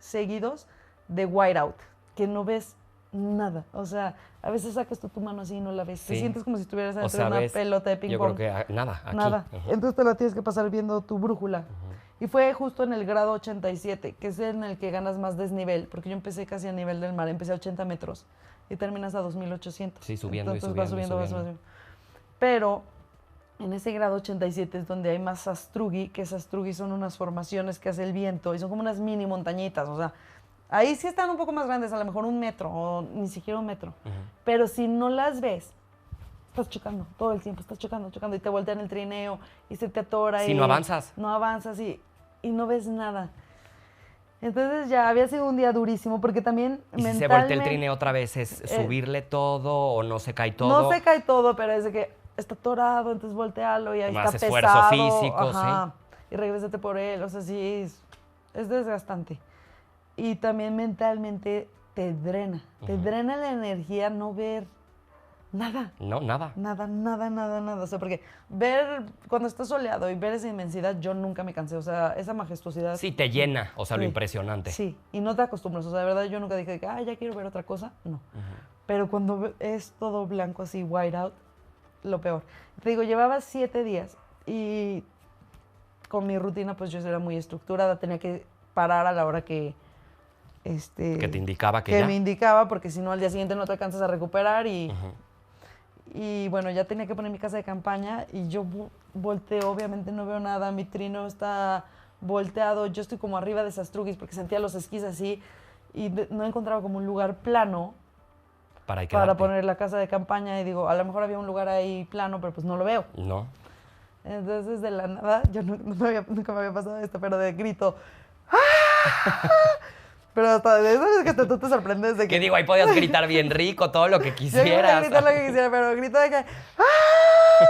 C: seguidos de whiteout, que no ves nada. O sea, a veces sacas tu mano así y no la ves.
B: Sí.
C: Te sientes como si estuvieras dentro
B: O sea,
C: de una
B: ves,
C: pelota de ping
B: yo
C: pong.
B: creo que nada, aquí.
C: Nada. Entonces te la tienes que pasar viendo tu brújula. Y fue justo en el grado 87, que es en el que ganas más desnivel, porque yo empecé casi a nivel del mar, empecé a 80 metros y terminas a 2,800.
B: Sí, subiendo y
C: Entonces
B: subiendo.
C: vas subiendo. Pero en ese grado 87 es donde hay más sastrugi, que sastrugi son unas formaciones que hace el viento y son como unas mini montañitas, o sea, ahí sí están un poco más grandes, a lo mejor 1 metro o ni siquiera 1 metro. Pero si no las ves, estás chocando todo el tiempo, estás chocando y te voltean el trineo y se te atora.
B: Sí,
C: y
B: no avanzas.
C: No avanzas y no ves nada. Entonces ya había sido un día durísimo porque también
B: ¿Y si se voltea el trineo otra vez, es subirle todo o no se cae todo?
C: No se cae todo, pero es de que está atorado, entonces voltealo y ahí
B: Más
C: está
B: esfuerzo
C: pesado.
B: físico,
C: Ajá, y regrésate por él, o sea, sí, es desgastante. Y también mentalmente te drena la energía no ver nada.
B: No, nada.
C: Nada. O sea, porque cuando está soleado y ver esa inmensidad, yo nunca me cansé, o sea, esa majestuosidad.
B: Sí, te llena, o sea, lo
C: Sí.
B: impresionante.
C: Sí, y no te acostumbras, o sea, de verdad yo nunca dije que, ya quiero ver otra cosa, no. Pero cuando es todo blanco así, white out, lo peor. Te digo, llevaba 7 días y con mi rutina pues yo era muy estructurada, tenía que parar a la hora que...
B: Que te indicaba que
C: que
B: ya.
C: me indicaba, porque si no al día siguiente no te alcanzas a recuperar y bueno, ya tenía que poner mi casa de campaña y yo volteo, obviamente no veo nada, mi trino está volteado, yo estoy como arriba de esas truquis porque sentía los esquís así y no encontraba como un lugar plano para poner la casa de campaña y digo, a lo mejor había un lugar ahí plano, pero pues no lo veo.
B: No.
C: Entonces de la nada, yo nunca me había pasado esto, pero de grito, ¡ah! Pero hasta de eso es que tú te sorprendes de que...
B: ¿Qué digo? Ahí podías gritar bien rico, todo lo que
C: Yo
B: quisieras.
C: quería gritar lo que quisiera, pero grito de que... ¡ah!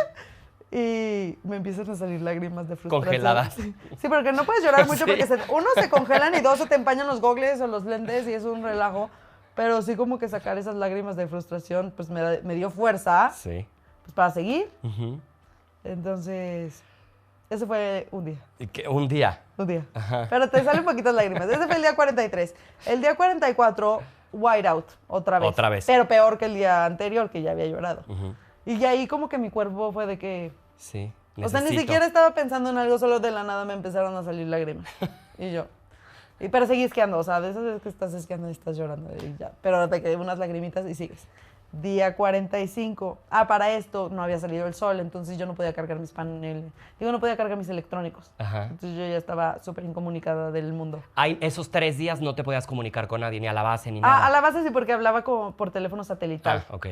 C: Y me empiezan a salir lágrimas de frustración.
B: Congeladas.
C: Sí, porque no puedes llorar mucho
B: Sí.
C: porque uno se congelan y 2 se te empañan los gogles o los lentes y es un relajo. Pero sí como que sacar esas lágrimas de frustración pues me dio fuerza
B: Sí.
C: pues, para seguir. Entonces, ese fue un día.
B: ¿Y qué? Un día.
C: Un día.
B: Ajá.
C: Pero te salen poquitas lágrimas. Ese fue el día 43. El día 44, whiteout, otra vez.
B: Otra vez.
C: Pero peor que el día anterior, que ya había llorado. Y ahí como que mi cuerpo fue de que...
B: Sí.
C: O sea, ni
B: necesito.
C: siquiera estaba pensando en algo, solo de la nada me empezaron a salir lágrimas. Y yo... pero seguí esquiando, o sea, de esas veces que estás esquiando y estás llorando y ya. Pero te quedé unas lagrimitas y sigues. Día 45. Para esto no había salido el sol, entonces yo no podía cargar mis paneles. No podía cargar mis electrónicos.
B: Ajá.
C: Entonces yo ya estaba súper incomunicada del mundo.
B: Esos 3 días no te podías comunicar con nadie, ni a la base, ni nada.
C: A la base sí, porque hablaba como por teléfono satelital.
B: Ok.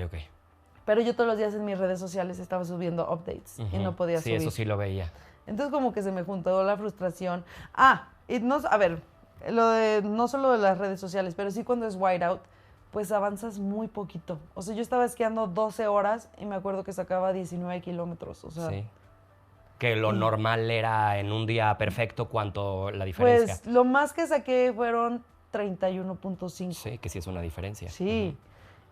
C: Pero yo todos los días en mis redes sociales estaba subiendo updates y no podía subir.
B: Sí, eso sí lo veía.
C: Entonces como que se me juntó la frustración. Y no, a ver, no solo de las redes sociales, pero sí cuando es whiteout, pues avanzas muy poquito. O sea, yo estaba esquiando 12 horas y me acuerdo que sacaba 19 kilómetros. O sea,
B: Sí. Que lo normal era en un día perfecto, ¿cuánto la diferencia?
C: pues lo más que saqué fueron 31.5.
B: Sí, que sí es una diferencia.
C: Sí.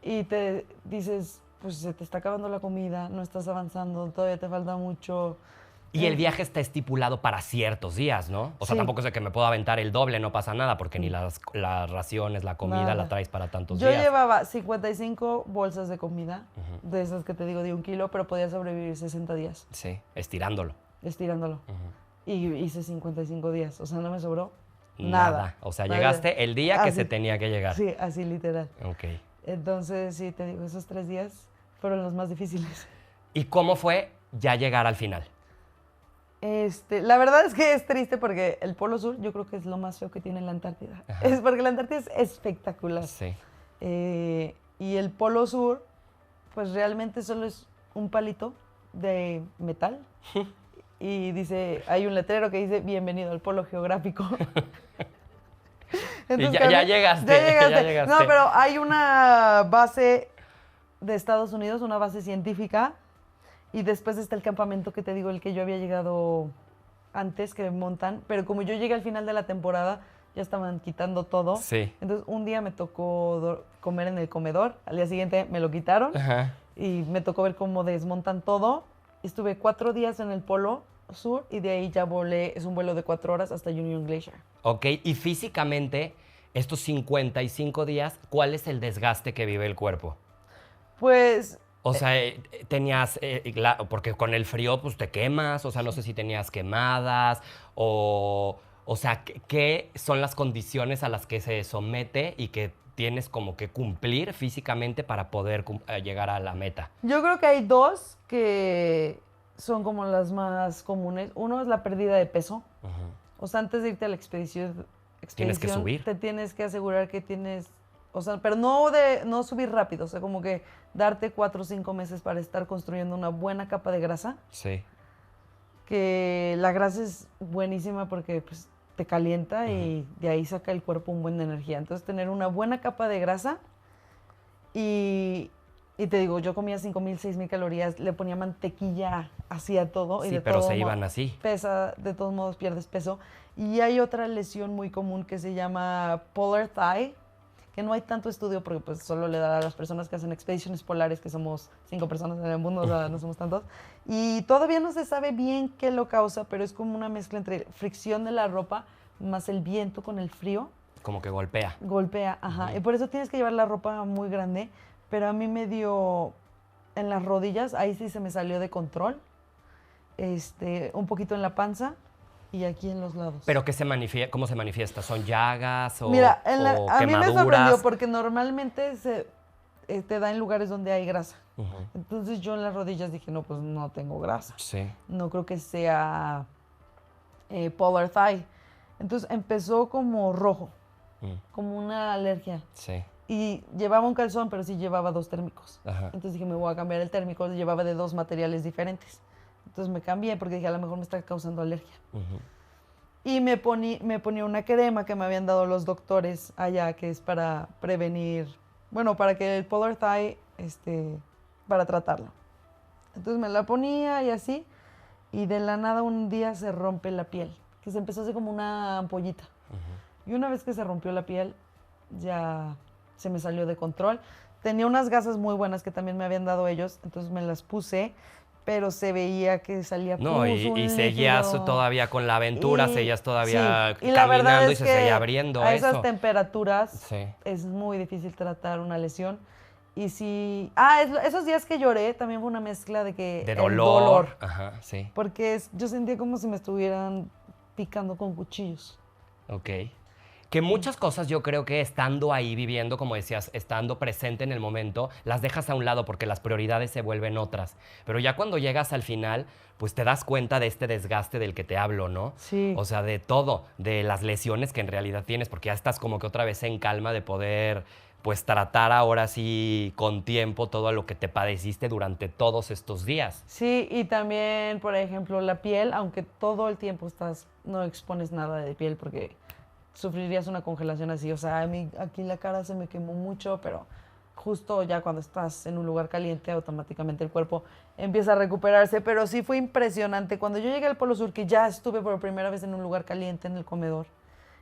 C: Y te dices, pues se te está acabando la comida, no estás avanzando, todavía te falta mucho.
B: Y el viaje está estipulado para ciertos días, ¿no? O sea,
C: Sí.
B: tampoco es de que me puedo aventar el doble, no pasa nada, porque ni las raciones, la comida
C: Nada.
B: la traes para tantos
C: Yo
B: días.
C: llevaba 55 bolsas de comida, de esas que te digo de 1 kilo, pero podía sobrevivir 60 días
B: Sí, estirándolo.
C: estirándolo. Y hice 55 días, o sea, no me sobró
B: Nada. O sea,
C: Nada.
B: llegaste el día que
C: Así.
B: se tenía que llegar.
C: Sí, así literal.
B: Ok.
C: Entonces, sí, te digo, esos 3 días fueron los más difíciles.
B: ¿Y cómo fue ya llegar al final?
C: La verdad es que es triste porque el Polo Sur yo creo que es lo más feo que tiene la Antártida.
B: Ajá.
C: Es porque la Antártida es espectacular.
B: Sí.
C: Y el Polo Sur, pues realmente solo es un palito de metal. Y dice, hay un letrero que dice, bienvenido al Polo Geográfico.
B: Entonces, ya llegaste. Ya llegaste.
C: No, pero hay una base de Estados Unidos, una base científica. Y después está el campamento que te digo, el que yo había llegado antes, que montan. Pero como yo llegué al final de la temporada, ya estaban quitando todo.
B: Sí.
C: Entonces, un día me tocó comer en el comedor. Al día siguiente me lo quitaron.
B: Ajá.
C: Y me tocó ver cómo desmontan todo. Estuve 4 días en el Polo Sur y de ahí ya volé. Es un vuelo de 4 horas hasta Union Glacier.
B: Ok, y físicamente, estos 55 días, ¿cuál es el desgaste que vive el cuerpo?
C: Pues...
B: O sea, tenías, porque con el frío pues te quemas, o sea, no sé si tenías quemadas o sea, ¿qué son las condiciones a las que se somete y que tienes como que cumplir físicamente para poder llegar a la meta?
C: Yo creo que hay 2 que son como las más comunes. Uno es la pérdida de peso.
B: Uh-huh.
C: O sea, antes de irte a la expedición,
B: Tienes que subir.
C: te tienes que asegurar que tienes... O sea, pero no subir rápido, o sea, como que darte 4 o 5 meses para estar construyendo una buena capa de grasa.
B: Sí.
C: Que la grasa es buenísima porque pues, te calienta y de ahí saca el cuerpo un buen de energía. Entonces, tener una buena capa de grasa y te digo, yo comía 5,000, 6,000 calorías, le ponía mantequilla, hacía todo.
B: Sí,
C: y de
B: pero
C: todo
B: se iban así.
C: Pesa, de todos modos pierdes peso. Y hay otra lesión muy común que se llama polar thigh, que no hay tanto estudio porque pues solo le da a las personas que hacen expediciones polares, que somos 5 personas en el mundo, o sea, no somos tantos. Y todavía no se sabe bien qué lo causa, pero es como una mezcla entre fricción de la ropa más el viento con el frío.
B: Como que golpea.
C: Golpea, ajá. Y por eso tienes que llevar la ropa muy grande, pero a mí me dio en las rodillas, ahí sí se me salió de control, un poquito en la panza y aquí en los lados.
B: ¿Pero cómo se manifiesta? ¿Son llagas o
C: Mira,
B: o
C: a mí me
B: quemaduras?
C: sorprendió porque normalmente te da en lugares donde hay grasa.
B: Uh-huh.
C: Entonces yo en las rodillas dije, no, pues no tengo grasa.
B: Sí.
C: No creo que sea polar thigh. Entonces empezó como rojo, como una alergia.
B: Sí.
C: Y llevaba un calzón, pero sí llevaba 2 térmicos.
B: Ajá.
C: Entonces dije, me voy a cambiar el térmico. Llevaba de 2 materiales diferentes. Entonces me cambié porque dije, a lo mejor me está causando alergia.
B: Uh-huh.
C: Y me ponía una crema que me habían dado los doctores allá, que es para prevenir, bueno, para que el polar thigh, para tratarlo. Entonces me la ponía y así, y de la nada un día se rompe la piel, que se empezó a hacer como una ampollita. Uh-huh. Y una vez que se rompió la piel, ya se me salió de control. Tenía unas gasas muy buenas que también me habían dado ellos, entonces me las puse, pero se veía que salía pus,
B: No, y seguías todavía con la aventura, seguías todavía
C: sí. Y la verdad
B: caminando y
C: es
B: se
C: que
B: seguía abriendo
C: a
B: eso.
C: esas temperaturas
B: Sí.
C: es muy difícil tratar una lesión. Y sí... esos días que lloré también fue una mezcla de que...
B: De
C: el
B: dolor. Ajá, sí.
C: Porque yo sentía como si me estuvieran picando con cuchillos.
B: Ok. Que muchas cosas yo creo que estando ahí viviendo, como decías, estando presente en el momento, las dejas a un lado porque las prioridades se vuelven otras. Pero ya cuando llegas al final, pues te das cuenta de este desgaste del que te hablo, ¿no?
C: Sí.
B: O sea, de todo, de las lesiones que en realidad tienes, porque ya estás como que otra vez en calma de poder, pues tratar ahora sí con tiempo todo lo que te padeciste durante todos estos días.
C: Sí, y también, por ejemplo, la piel, aunque todo el tiempo no expones nada de piel porque sufrirías una congelación así. O sea, a mí aquí la cara se me quemó mucho, pero justo ya cuando estás en un lugar caliente, automáticamente el cuerpo empieza a recuperarse. Pero sí fue impresionante. Cuando yo llegué al Polo Sur, que ya estuve por primera vez en un lugar caliente en el comedor,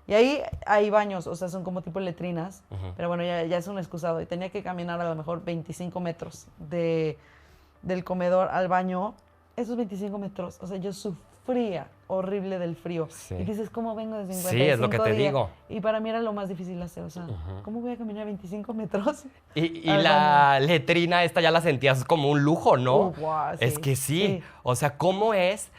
C: y ahí hay baños, o sea, son como tipo letrinas, pero bueno, ya es un excusado. Y tenía que caminar a lo mejor 25 metros del comedor al baño. Esos 25 metros, o sea, yo sufría horrible del frío.
B: Sí.
C: Y dices, ¿cómo vengo de 55
B: Sí, es lo que te
C: días?
B: digo.
C: Y para mí era lo más difícil hacer, o sea, ¿cómo voy a caminar 25 metros?
B: Y la letrina esta ya la sentías como un lujo, ¿no?
C: Guau, sí,
B: Es que sí. O sea, ¿cómo es?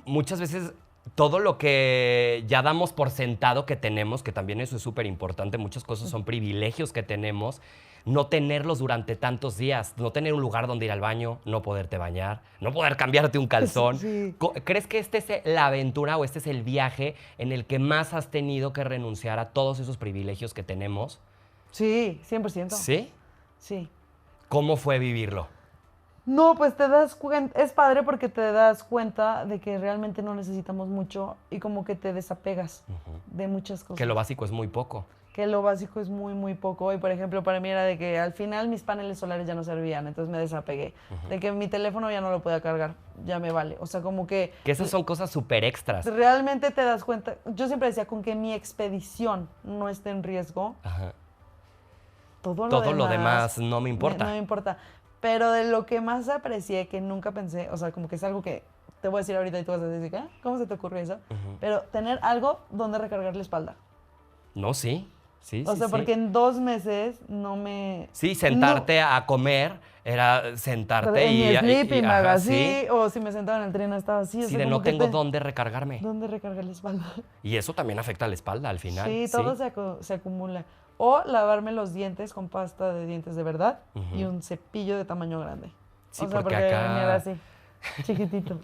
B: Muchas veces todo lo que ya damos por sentado que tenemos, que también eso es súper importante, muchas cosas son privilegios que tenemos, no tenerlos durante tantos días, no tener un lugar donde ir al baño, no poderte bañar, no poder cambiarte un calzón.
C: Sí.
B: ¿Crees que esta es la aventura o este es el viaje en el que más has tenido que renunciar a todos esos privilegios que tenemos?
C: Sí, 100%.
B: ¿Sí?
C: Sí.
B: ¿Cómo fue vivirlo?
C: No, pues te das cuenta, es padre porque te das cuenta de que realmente no necesitamos mucho y como que te desapegas de muchas cosas.
B: Que lo básico es muy poco.
C: Que lo básico es muy, muy poco. Y por ejemplo, para mí era de que al final mis paneles solares ya no servían, entonces me desapegué. De que mi teléfono ya no lo podía cargar, ya me vale. O sea, como que...
B: Que esas son cosas súper extras.
C: Realmente te das cuenta. Yo siempre decía, con que mi expedición no esté en riesgo,
B: Ajá.
C: todo
B: Lo demás no me importa.
C: No me importa. Pero de lo que más aprecié, que nunca pensé, o sea, como que es algo que te voy a decir ahorita y tú vas a decir, ¿qué? ¿Cómo se te ocurrió eso? Pero tener algo donde recargar la espalda.
B: No, sí. Sí,
C: O sea,
B: sí.
C: porque en 2 meses no me...
B: Sí, sentarte a comer era sentarte
C: en
B: y...
C: mi sleeping bag
B: ajá,
C: así,
B: sí.
C: o si me sentaba en el tren estaba así. O
B: Sí,
C: sea,
B: de
C: como
B: no
C: que
B: tengo dónde recargarme.
C: ¿Dónde recargar la espalda?
B: Y eso también afecta a la espalda al final.
C: Sí, todo se acumula. O lavarme los dientes con pasta de dientes de verdad y un cepillo de tamaño grande.
B: Sí,
C: o sea,
B: porque
C: porque
B: acá...
C: venía era así, chiquitito.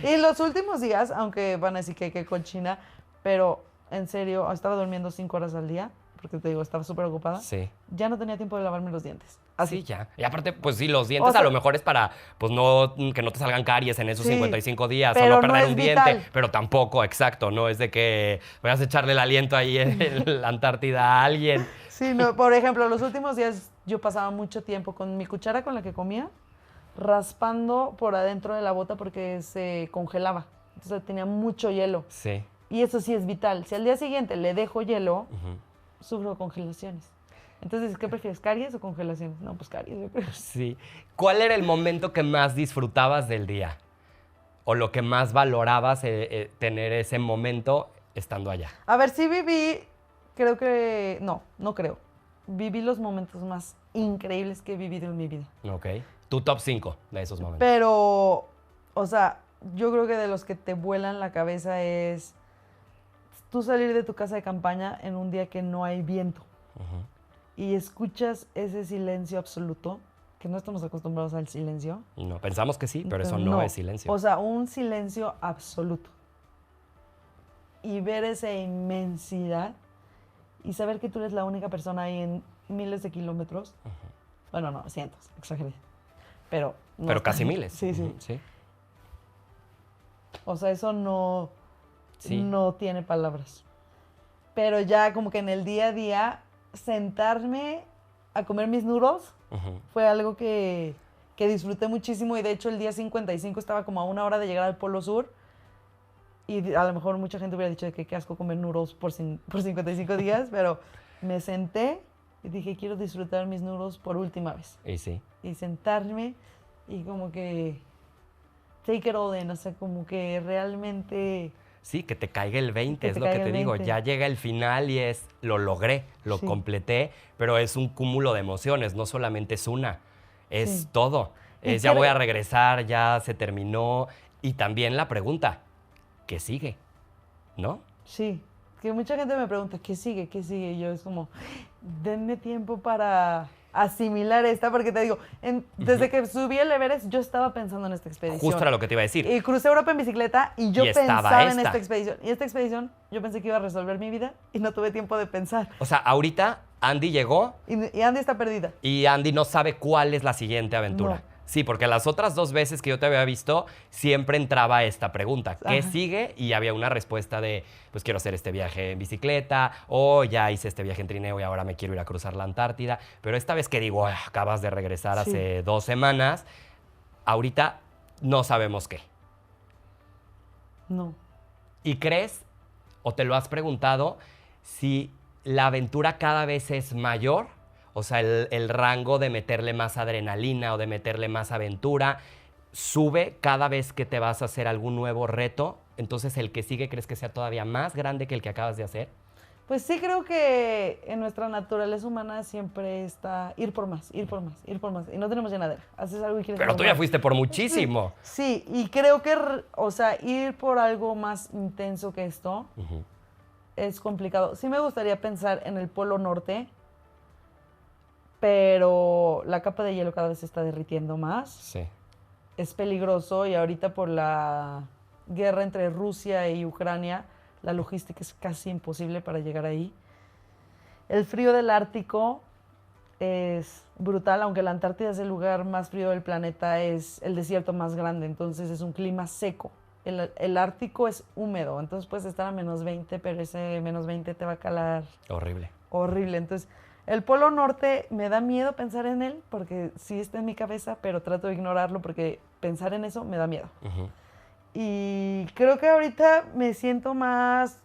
C: Y los últimos días, aunque van a decir que cochina, pero en serio, estaba durmiendo 5 horas al día, porque te digo, estaba súper ocupada.
B: Sí.
C: Ya no tenía tiempo de lavarme los dientes.
B: Así ya. Y aparte, pues sí, los dientes
C: O sea,
B: a lo mejor es para, pues no, que no te salgan caries en esos
C: Sí,
B: 55 días o
C: pero
B: no perder
C: no es
B: un diente.
C: vital.
B: Pero tampoco, exacto, no es de que vayas a echarle el aliento ahí en la Antártida a alguien.
C: Sí, no, por ejemplo, los últimos días yo pasaba mucho tiempo con mi cuchara con la que comía, raspando por adentro de la bota porque se congelaba. Entonces tenía mucho hielo.
B: Sí.
C: Y eso sí es vital. Si al día siguiente le dejo hielo, sufro congelaciones. Entonces, ¿qué prefieres, caries o congelaciones? No, pues caries, yo creo.
B: Sí. ¿Cuál era el momento que más disfrutabas del día? ¿O lo que más valorabas tener ese momento estando allá?
C: A ver, sí viví, creo que... No creo. Viví los momentos más increíbles que he vivido en mi vida.
B: Ok. Tu top 5 de esos momentos.
C: Pero, o sea, yo creo que de los que te vuelan la cabeza es tú salir de tu casa de campaña en un día que no hay viento y escuchas ese silencio absoluto, que no estamos acostumbrados al silencio.
B: No, pensamos que sí, pero eso no es silencio.
C: O sea, un silencio absoluto. Y ver esa inmensidad y saber que tú eres la única persona ahí en miles de kilómetros. Bueno, no, cientos, exageré. Pero
B: casi miles.
C: Sí, sí.
B: Sí.
C: O sea, eso no tiene palabras. Pero ya como que en el día a día, sentarme a comer mis noodles fue algo que disfruté muchísimo. Y de hecho el día 55 estaba como a 1 hora de llegar al Polo Sur. Y a lo mejor mucha gente hubiera dicho que qué asco comer noodles por 55 días. Pero me senté y dije, quiero disfrutar mis noodles por última vez.
B: Y sí.
C: Y sentarme y como que take it all in, o sea, como que realmente...
B: Sí, que te caiga el 20,
C: Que
B: es
C: te
B: lo que
C: caiga
B: te
C: el
B: digo.
C: 20.
B: Ya llega el final y lo logré, lo
C: Sí.
B: completé, pero es un cúmulo de emociones, no solamente es una, es
C: Sí.
B: todo.
C: Y
B: Es ya
C: creo-
B: voy a regresar, ya se terminó. Y también la pregunta, ¿qué sigue? ¿No?
C: Sí, que mucha gente me pregunta, ¿qué sigue? ¿Qué sigue? Y yo es como, denme tiempo para asimilar esta, porque te digo, desde que subí el Everest, yo estaba pensando en esta expedición.
B: Justo era lo que te iba a decir.
C: Y crucé Europa en bicicleta y yo
B: Y estaba
C: pensaba en
B: esta.
C: esta expedición. Y esta expedición yo pensé que iba a resolver mi vida y no tuve tiempo de pensar.
B: O sea, ahorita Andy llegó
C: Y Andy está perdida.
B: y Andy no sabe cuál es la siguiente aventura.
C: No.
B: Sí, porque las otras 2 veces que yo te había visto, siempre entraba esta pregunta, ¿qué
C: Ajá.
B: sigue? Y había una respuesta de, pues quiero hacer este viaje en bicicleta, o ya hice este viaje en trineo y ahora me quiero ir a cruzar la Antártida. Pero esta vez que digo, acabas de regresar
C: Sí.
B: hace 2 semanas, ahorita no sabemos qué.
C: No.
B: ¿Y crees, o te lo has preguntado, si la aventura cada vez es mayor? O sea, el rango de meterle más adrenalina o de meterle más aventura sube cada vez que te vas a hacer algún nuevo reto. Entonces, ¿el que sigue crees que sea todavía más grande que el que acabas de hacer?
C: Pues sí creo que en nuestra naturaleza humana siempre está ir por más, ir por más, ir por más. Y no tenemos llenadera. Haces algo y quieres
B: Pero
C: algo
B: tú ya
C: más.
B: fuiste por muchísimo.
C: Sí, y creo que, o sea, ir por algo más intenso que esto es complicado. Sí me gustaría pensar en el Polo Norte, pero la capa de hielo cada vez se está derritiendo más.
B: Sí.
C: Es peligroso y ahorita por la guerra entre Rusia y Ucrania, la logística es casi imposible para llegar ahí. El frío del Ártico es brutal, aunque la Antártida es el lugar más frío del planeta, es el desierto más grande, entonces es un clima seco. El Ártico es húmedo, entonces puedes estar a -20, pero ese -20 te va a calar
B: Horrible.
C: horrible. Entonces, el Polo Norte me da miedo pensar en él, porque sí está en mi cabeza, pero trato de ignorarlo porque pensar en eso me da miedo. Y creo que ahorita me siento más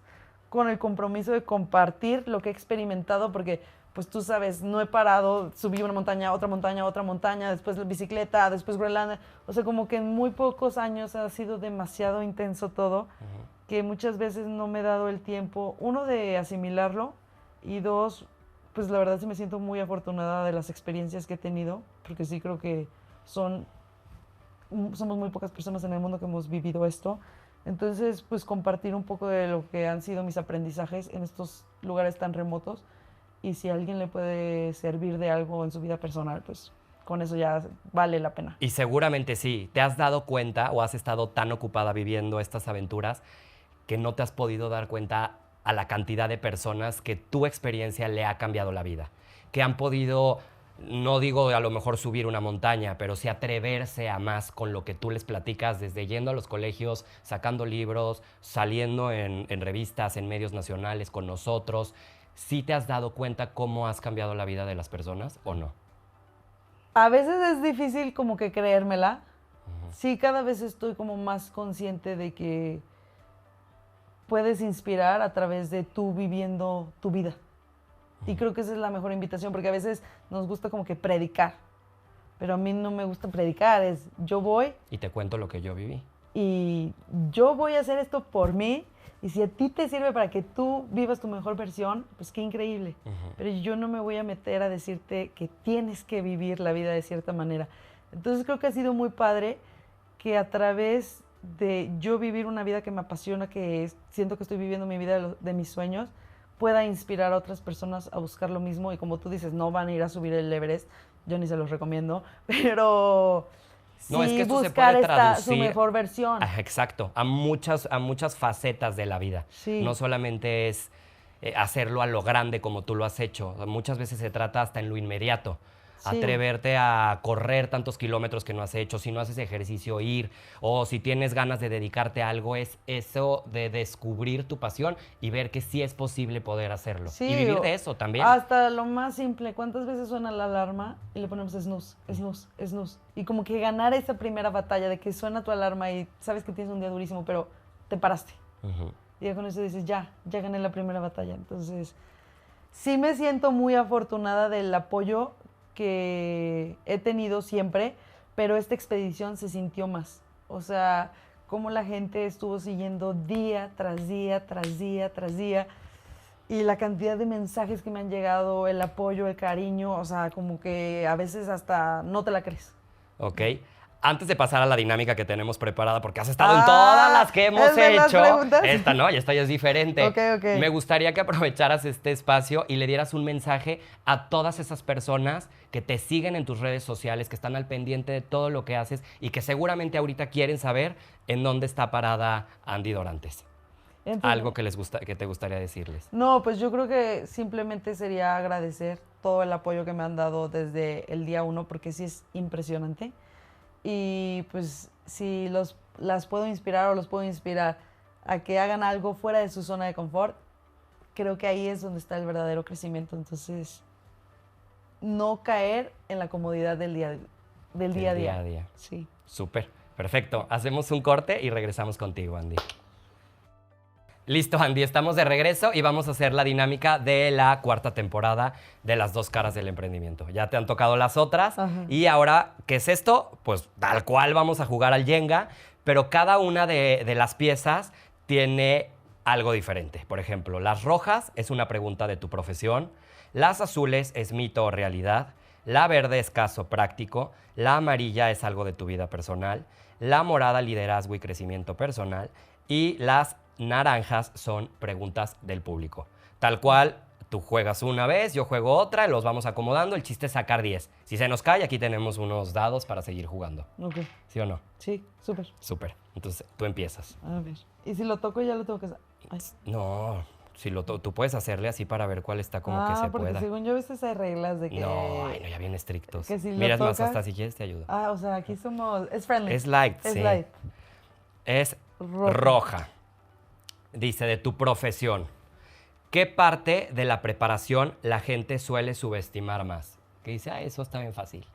C: con el compromiso de compartir lo que he experimentado, porque pues tú sabes, no he parado, subí una montaña, otra montaña, después la bicicleta, después Groenlandia. O sea, como que en muy pocos años ha sido demasiado intenso todo, que muchas veces no me he dado el tiempo, uno, de asimilarlo, y dos, pues la verdad sí me siento muy afortunada de las experiencias que he tenido, porque sí creo que somos muy pocas personas en el mundo que hemos vivido esto. Entonces, pues compartir un poco de lo que han sido mis aprendizajes en estos lugares tan remotos, y si a alguien le puede servir de algo en su vida personal, pues con eso ya vale la pena.
B: Y seguramente sí. ¿Te has dado cuenta o has estado tan ocupada viviendo estas aventuras que no te has podido dar cuenta a la cantidad de personas que tu experiencia le ha cambiado la vida? Que han podido, no digo a lo mejor subir una montaña, pero sí atreverse a más con lo que tú les platicas, desde yendo a los colegios, sacando libros, saliendo en revistas, en medios nacionales con nosotros. ¿Sí te has dado cuenta cómo has cambiado la vida de las personas o no?
C: A veces es difícil como que creérmela. Sí, cada vez estoy como más consciente de que puedes inspirar a través de tú viviendo tu vida. Y creo que esa es la mejor invitación, porque a veces nos gusta como que predicar, pero a mí no me gusta predicar, es yo voy
B: Y te cuento lo que yo viví.
C: y yo voy a hacer esto por mí, y si a ti te sirve para que tú vivas tu mejor versión, pues qué increíble. Pero yo no me voy a meter a decirte que tienes que vivir la vida de cierta manera. Entonces creo que ha sido muy padre que a través de yo vivir una vida que me apasiona, siento que estoy viviendo mi vida de mis sueños, pueda inspirar a otras personas a buscar lo mismo. Y como tú dices, no van a ir a subir el Everest, yo ni se los recomiendo, pero
B: No, es
C: sí
B: que esto se
C: buscar
B: puede
C: su
B: traducir.
C: mejor versión.
B: Exacto, a muchas facetas de la vida.
C: Sí.
B: No solamente es hacerlo a lo grande como tú lo has hecho. Muchas veces se trata hasta en lo inmediato.
C: Sí.
B: Atreverte a correr tantos kilómetros que no has hecho, si no haces ejercicio, ir, o si tienes ganas de dedicarte a algo, es eso de descubrir tu pasión y ver que sí es posible poder hacerlo.
C: Sí,
B: y vivir de eso también.
C: Hasta lo más simple, ¿cuántas veces suena la alarma y le ponemos snooze, snooze, snooze? Y como que ganar esa primera batalla de que suena tu alarma y sabes que tienes un día durísimo, pero te paraste. Y ya con eso dices, ya gané la primera batalla. Entonces, sí me siento muy afortunada del apoyo que he tenido siempre, pero esta expedición se sintió más. O sea, cómo la gente estuvo siguiendo día tras día, tras día, tras día, y la cantidad de mensajes que me han llegado, el apoyo, el cariño, o sea, como que a veces hasta no te la crees.
B: Ok. Antes de pasar a la dinámica que tenemos preparada, porque has estado en todas las que hemos hecho, esta no, y esta ya es diferente.
C: Ok.
B: Me gustaría que aprovecharas este espacio y le dieras un mensaje a todas esas personas que te siguen en tus redes sociales, que están al pendiente de todo lo que haces y que seguramente ahorita quieren saber en dónde está parada Andy Dorantes. Algo que te gustaría decirles.
C: No, pues yo creo que simplemente sería agradecer todo el apoyo que me han dado desde el día 1, porque sí es impresionante. Y pues si las puedo inspirar o los puedo inspirar a que hagan algo fuera de su zona de confort, creo que ahí es donde está el verdadero crecimiento. Entonces, no caer en la comodidad del día a día. Sí.
B: Súper, perfecto. Hacemos un corte y regresamos contigo, Andy. Listo, Andy, estamos de regreso y vamos a hacer la dinámica de la cuarta temporada de Las Dos Caras del Emprendimiento. Ya te han tocado las otras. Y ahora, ¿qué es esto? Pues tal cual vamos a jugar al Jenga, pero cada una de las piezas tiene algo diferente. Por ejemplo, las rojas es una pregunta de tu profesión, las azules es mito o realidad, la verde es caso práctico, la amarilla es algo de tu vida personal, la morada liderazgo y crecimiento personal y las naranjas son preguntas del público. Tal cual, tú juegas una vez, yo juego otra, los vamos acomodando, el chiste es sacar 10. Si se nos cae, aquí tenemos unos dados para seguir jugando.
C: Ok.
B: ¿Sí o no?
C: Sí, súper.
B: Súper. Entonces, tú empiezas.
C: A ver. ¿Y si lo toco ya lo tengo que hacer? Ay.
B: No, si tú puedes hacerle así para ver cuál está como que se
C: porque
B: pueda.
C: según yo a veces hay reglas de que...
B: No, ay, no, ya bien estrictos.
C: que si lo
B: Mira, es más,
C: tocas-
B: hasta si quieres te ayudo.
C: O sea, aquí somos... Es friendly.
B: Es light,
C: Es
B: sí.
C: light.
B: Es
C: Roja.
B: roja. Dice, de tu profesión. ¿Qué parte de la preparación la gente suele subestimar más? Que dice, eso está bien fácil.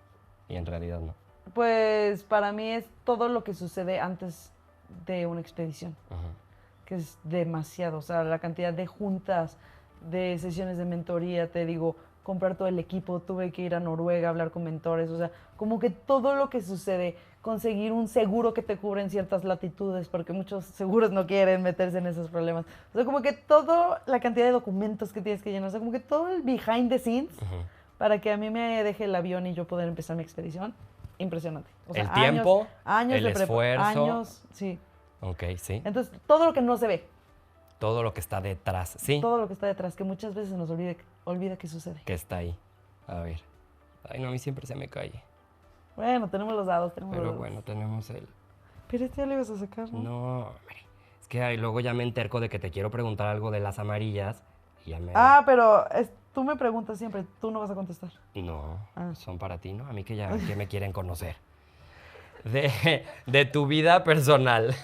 B: Y en realidad no.
C: Pues para mí es todo lo que sucede antes de una expedición,
B: Ajá.
C: que es demasiado. O sea, la cantidad de juntas, de sesiones de mentoría, te digo, comprar todo el equipo, tuve que ir a Noruega a hablar con mentores, o sea, como que todo lo que sucede, conseguir un seguro que te cubra en ciertas latitudes, porque muchos seguros no quieren meterse en esos problemas. O sea, como que toda la cantidad de documentos que tienes que llenar, o sea, como que todo el behind the scenes para que a mí me deje el avión y yo poder empezar mi expedición, impresionante. O sea,
B: El tiempo, el
C: de
B: esfuerzo.
C: años, sí.
B: Ok, sí.
C: Entonces, todo lo que no se ve,
B: Todo lo que está detrás, sí.
C: todo lo que está detrás, que muchas veces se nos olvida que sucede.
B: Que está ahí. A ver. Ay, no, a mí siempre se me cae.
C: Bueno, tenemos los dados, tenemos
B: Pero
C: los dados.
B: bueno, tenemos el...
C: Pero este ya lo ibas a sacar, ¿no?
B: No, hombre. Es que ahí luego ya me enterco de que te quiero preguntar algo de las amarillas y ya me...
C: Pero tú me preguntas siempre, tú no vas a contestar.
B: No,
C: Ah.
B: son para ti, ¿no? A mí que ya que me quieren conocer. De tu vida personal.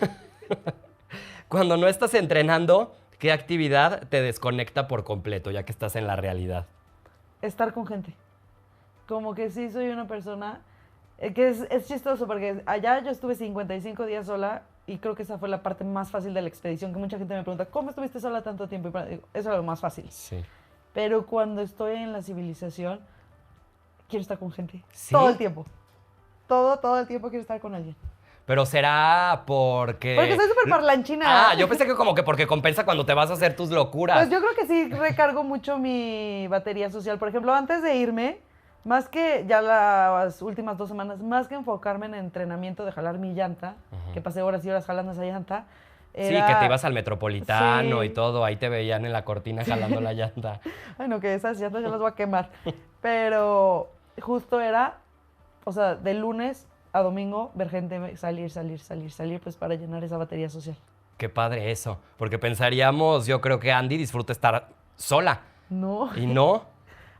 B: Cuando no estás entrenando, ¿qué actividad te desconecta por completo, ya que estás en la realidad?
C: Estar con gente. Como que sí soy una persona que es chistoso porque allá yo estuve 55 días sola y creo que esa fue la parte más fácil de la expedición, que mucha gente me pregunta, ¿cómo estuviste sola tanto tiempo? Y digo, eso es lo más fácil.
B: Sí.
C: Pero cuando estoy en la civilización, quiero estar con gente.
B: ¿Sí?
C: Todo el tiempo. Todo el tiempo quiero estar con alguien.
B: Pero será porque...
C: Porque soy súper parlanchina.
B: Ah, yo pensé que como que porque compensa cuando te vas a hacer tus locuras.
C: Pues yo creo que sí recargo mucho mi batería social. Por ejemplo, antes de irme, más que ya las últimas 2 semanas, más que enfocarme en entrenamiento de jalar mi llanta, que pasé horas y horas jalando esa llanta.
B: Sí, que te ibas al Metropolitano
C: Sí.
B: y todo, ahí te veían en la cortina jalando la llanta.
C: Ay, no, que esas llantas ya las voy a quemar. Pero justo era, o sea, de lunes a domingo, ver gente salir, pues para llenar esa batería social.
B: Qué padre eso, porque pensaríamos, yo creo que Andy disfruta estar sola.
C: No,
B: Y no.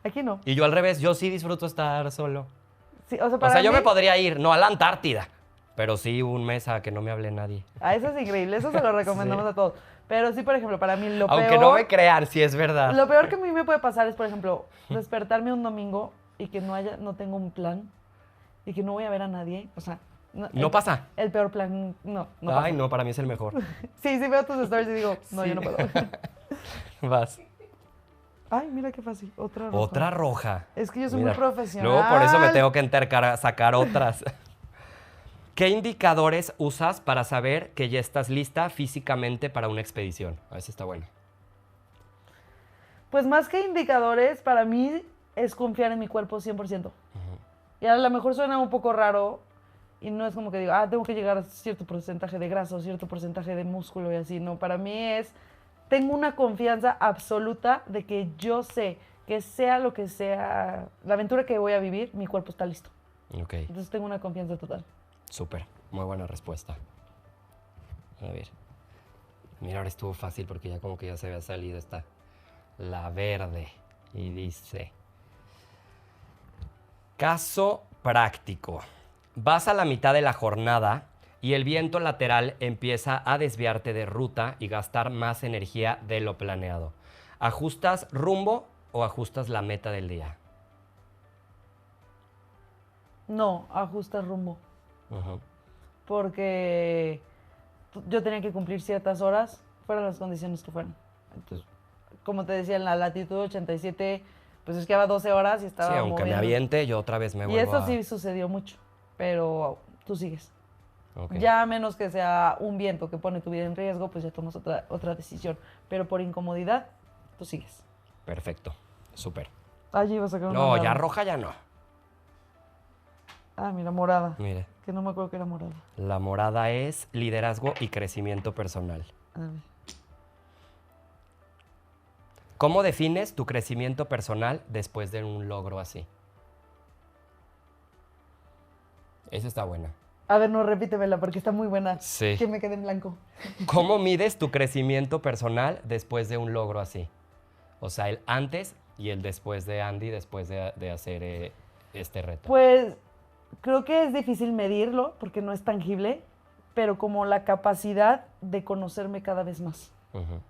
C: aquí no.
B: Y yo al revés, yo sí disfruto estar solo.
C: Sí, o sea,
B: O
C: para
B: sea, yo
C: mí,
B: me podría ir, no a la Antártida, pero sí un mes a que no me hable nadie.
C: Eso es increíble, eso se lo recomendamos a todos. Pero sí, por ejemplo, para mí lo
B: Aunque
C: peor...
B: no me crean, sí es verdad.
C: Lo peor que a mí me puede pasar es, por ejemplo, despertarme un domingo y que no tengo un plan y que no voy a ver a nadie. O sea,
B: No pasa.
C: El peor plan, no pasa.
B: Ay, no, para mí es el mejor.
C: Sí, veo tus stories y digo, no,
B: Sí.
C: yo no puedo.
B: Vas.
C: Ay, mira qué fácil, otra roja.
B: Otra roja.
C: Es que yo soy
B: Mira,
C: muy profesional.
B: Luego por eso me tengo que sacar otras. ¿Qué indicadores usas para saber que ya estás lista físicamente para una expedición? A ver si está bueno.
C: Pues más que indicadores, para mí es confiar en mi cuerpo 100%. Y a lo mejor suena un poco raro y no es como que digo, tengo que llegar a cierto porcentaje de grasa o cierto porcentaje de músculo y así. No, para mí tengo una confianza absoluta de que yo sé que sea lo que sea, la aventura que voy a vivir, mi cuerpo está listo.
B: Ok,
C: Entonces tengo una confianza total.
B: súper. Muy buena respuesta. A ver. Mira, ahora estuvo fácil porque ya como que ya se había salido esta. La verde. Y dice... Caso práctico. Vas a la mitad de la jornada y el viento lateral empieza a desviarte de ruta y gastar más energía de lo planeado. ¿Ajustas rumbo o ajustas la meta del día?
C: No, ajusta rumbo.
B: Ujú.
C: Porque yo tenía que cumplir ciertas horas, fueran las condiciones que fueran. Entonces, como te decía, en la latitud 87, pues es que iba 12 horas y estaba
B: Sí, aunque me
C: moviendo.
B: aviente, yo otra vez me
C: Y
B: vuelvo
C: eso sí sucedió mucho, pero tú sigues.
B: Ok.
C: Ya a menos que sea un viento que pone tu vida en riesgo, pues ya tomas otra decisión. Pero por incomodidad, tú sigues.
B: Perfecto. Súper.
C: Allí vas a sacar una
B: No,
C: morada.
B: ya roja ya no.
C: Ah, mira, morada.
B: Mire,
C: Que no me acuerdo que era morada.
B: la morada es liderazgo y crecimiento personal.
C: A ver.
B: ¿Cómo defines tu crecimiento personal después de un logro así? Esa está buena.
C: A ver, no, repítemela porque está muy buena.
B: Sí.
C: Que me quede en blanco.
B: ¿Cómo mides tu crecimiento personal después de un logro así? O sea, el antes y el después de Andy, después de hacer este reto.
C: Pues creo que es difícil medirlo porque no es tangible, pero como la capacidad de conocerme cada vez más.
B: Ujú.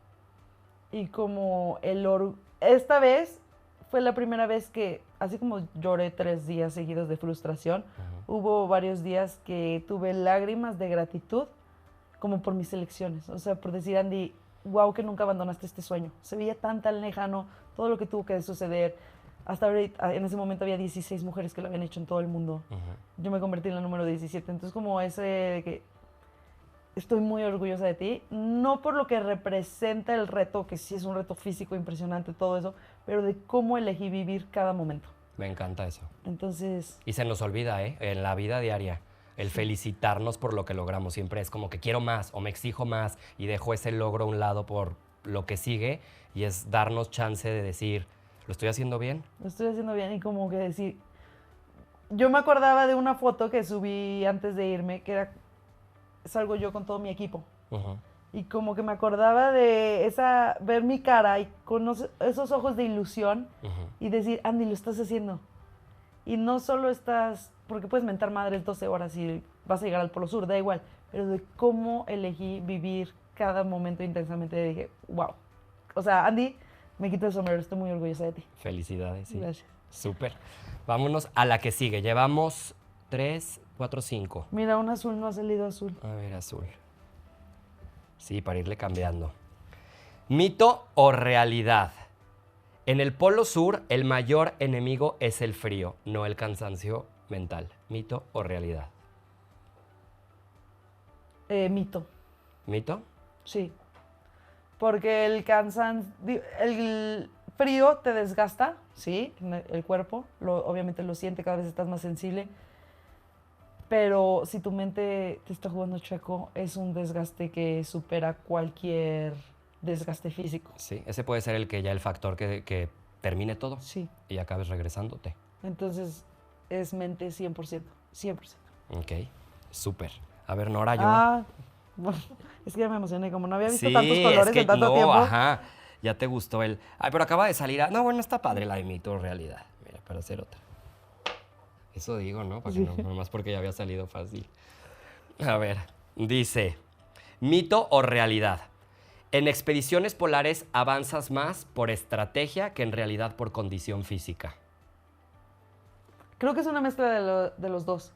C: Y como esta vez fue la primera vez que, así como lloré 3 días seguidos de frustración, hubo varios días que tuve lágrimas de gratitud como por mis elecciones. O sea, por decir, Andy, wow, que nunca abandonaste este sueño. Se veía tan lejano, todo lo que tuvo que suceder. Hasta ahorita, en ese momento había 16 mujeres que lo habían hecho en todo el mundo. Yo me convertí en la número 17. Entonces, como ese de que estoy muy orgullosa de ti, no por lo que representa el reto, que sí es un reto físico impresionante, todo eso, pero de cómo elegí vivir cada momento.
B: Me encanta eso.
C: Entonces,
B: Y se nos olvida, en la vida diaria, el felicitarnos por lo que logramos. Siempre es como que quiero más o me exijo más y dejo ese logro a un lado por lo que sigue y es darnos chance de decir, ¿lo estoy haciendo bien?
C: lo estoy haciendo bien y como que decir, yo me acordaba de una foto que subí antes de irme, que salgo yo con todo mi equipo.
B: Ujú.
C: Y como que me acordaba de ver mi cara y con esos ojos de ilusión
B: Ujú.
C: y decir, Andy, lo estás haciendo. Y no solo estás, porque puedes mentar madres 12 horas y vas a llegar al Polo Sur, da igual, pero de cómo elegí vivir cada momento intensamente, dije, wow. O sea, Andy, me quito el sombrero, estoy muy orgullosa de ti.
B: Felicidades, sí.
C: Gracias.
B: Súper. Vámonos a la que sigue. Llevamos 3, 4, 5.
C: Mira, un azul no ha salido azul.
B: A ver, azul. Sí, para irle cambiando. ¿Mito o realidad? En el Polo Sur, el mayor enemigo es el frío, no el cansancio mental. ¿Mito o realidad?
C: Mito,
B: ¿Mito?
C: sí. Porque el frío te desgasta, sí, el cuerpo, obviamente lo siente, cada vez estás más sensible. Pero si tu mente te está jugando chueco, es un desgaste que supera cualquier desgaste físico.
B: Sí, ese puede ser el factor que termine todo
C: Sí.
B: y acabes regresándote.
C: Entonces, es mente 100%. 100%.
B: Ok, súper. A ver, Nora, yo...
C: Ah, bueno, es que ya me emocioné. Como no había visto
B: Sí,
C: tantos colores
B: es que
C: en tanto
B: no,
C: tiempo.
B: ajá. Ya te gustó el... Ay, pero acaba de salir... No, bueno, está padre la de mito o realidad. Mira, para hacer otra. Eso digo, ¿no? Para que no, nomás porque ya había salido fácil. A ver, dice, mito o realidad. En expediciones polares avanzas más por estrategia que en realidad por condición física.
C: Creo que es una mezcla de los dos.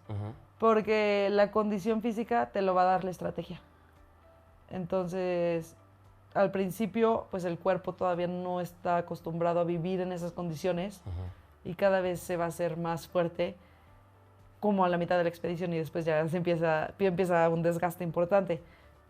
C: Porque la condición física te lo va a dar la estrategia. Entonces, al principio, pues el cuerpo todavía no está acostumbrado a vivir en esas condiciones y cada vez se va a hacer más fuerte como a la mitad de la expedición y después ya empieza un desgaste importante.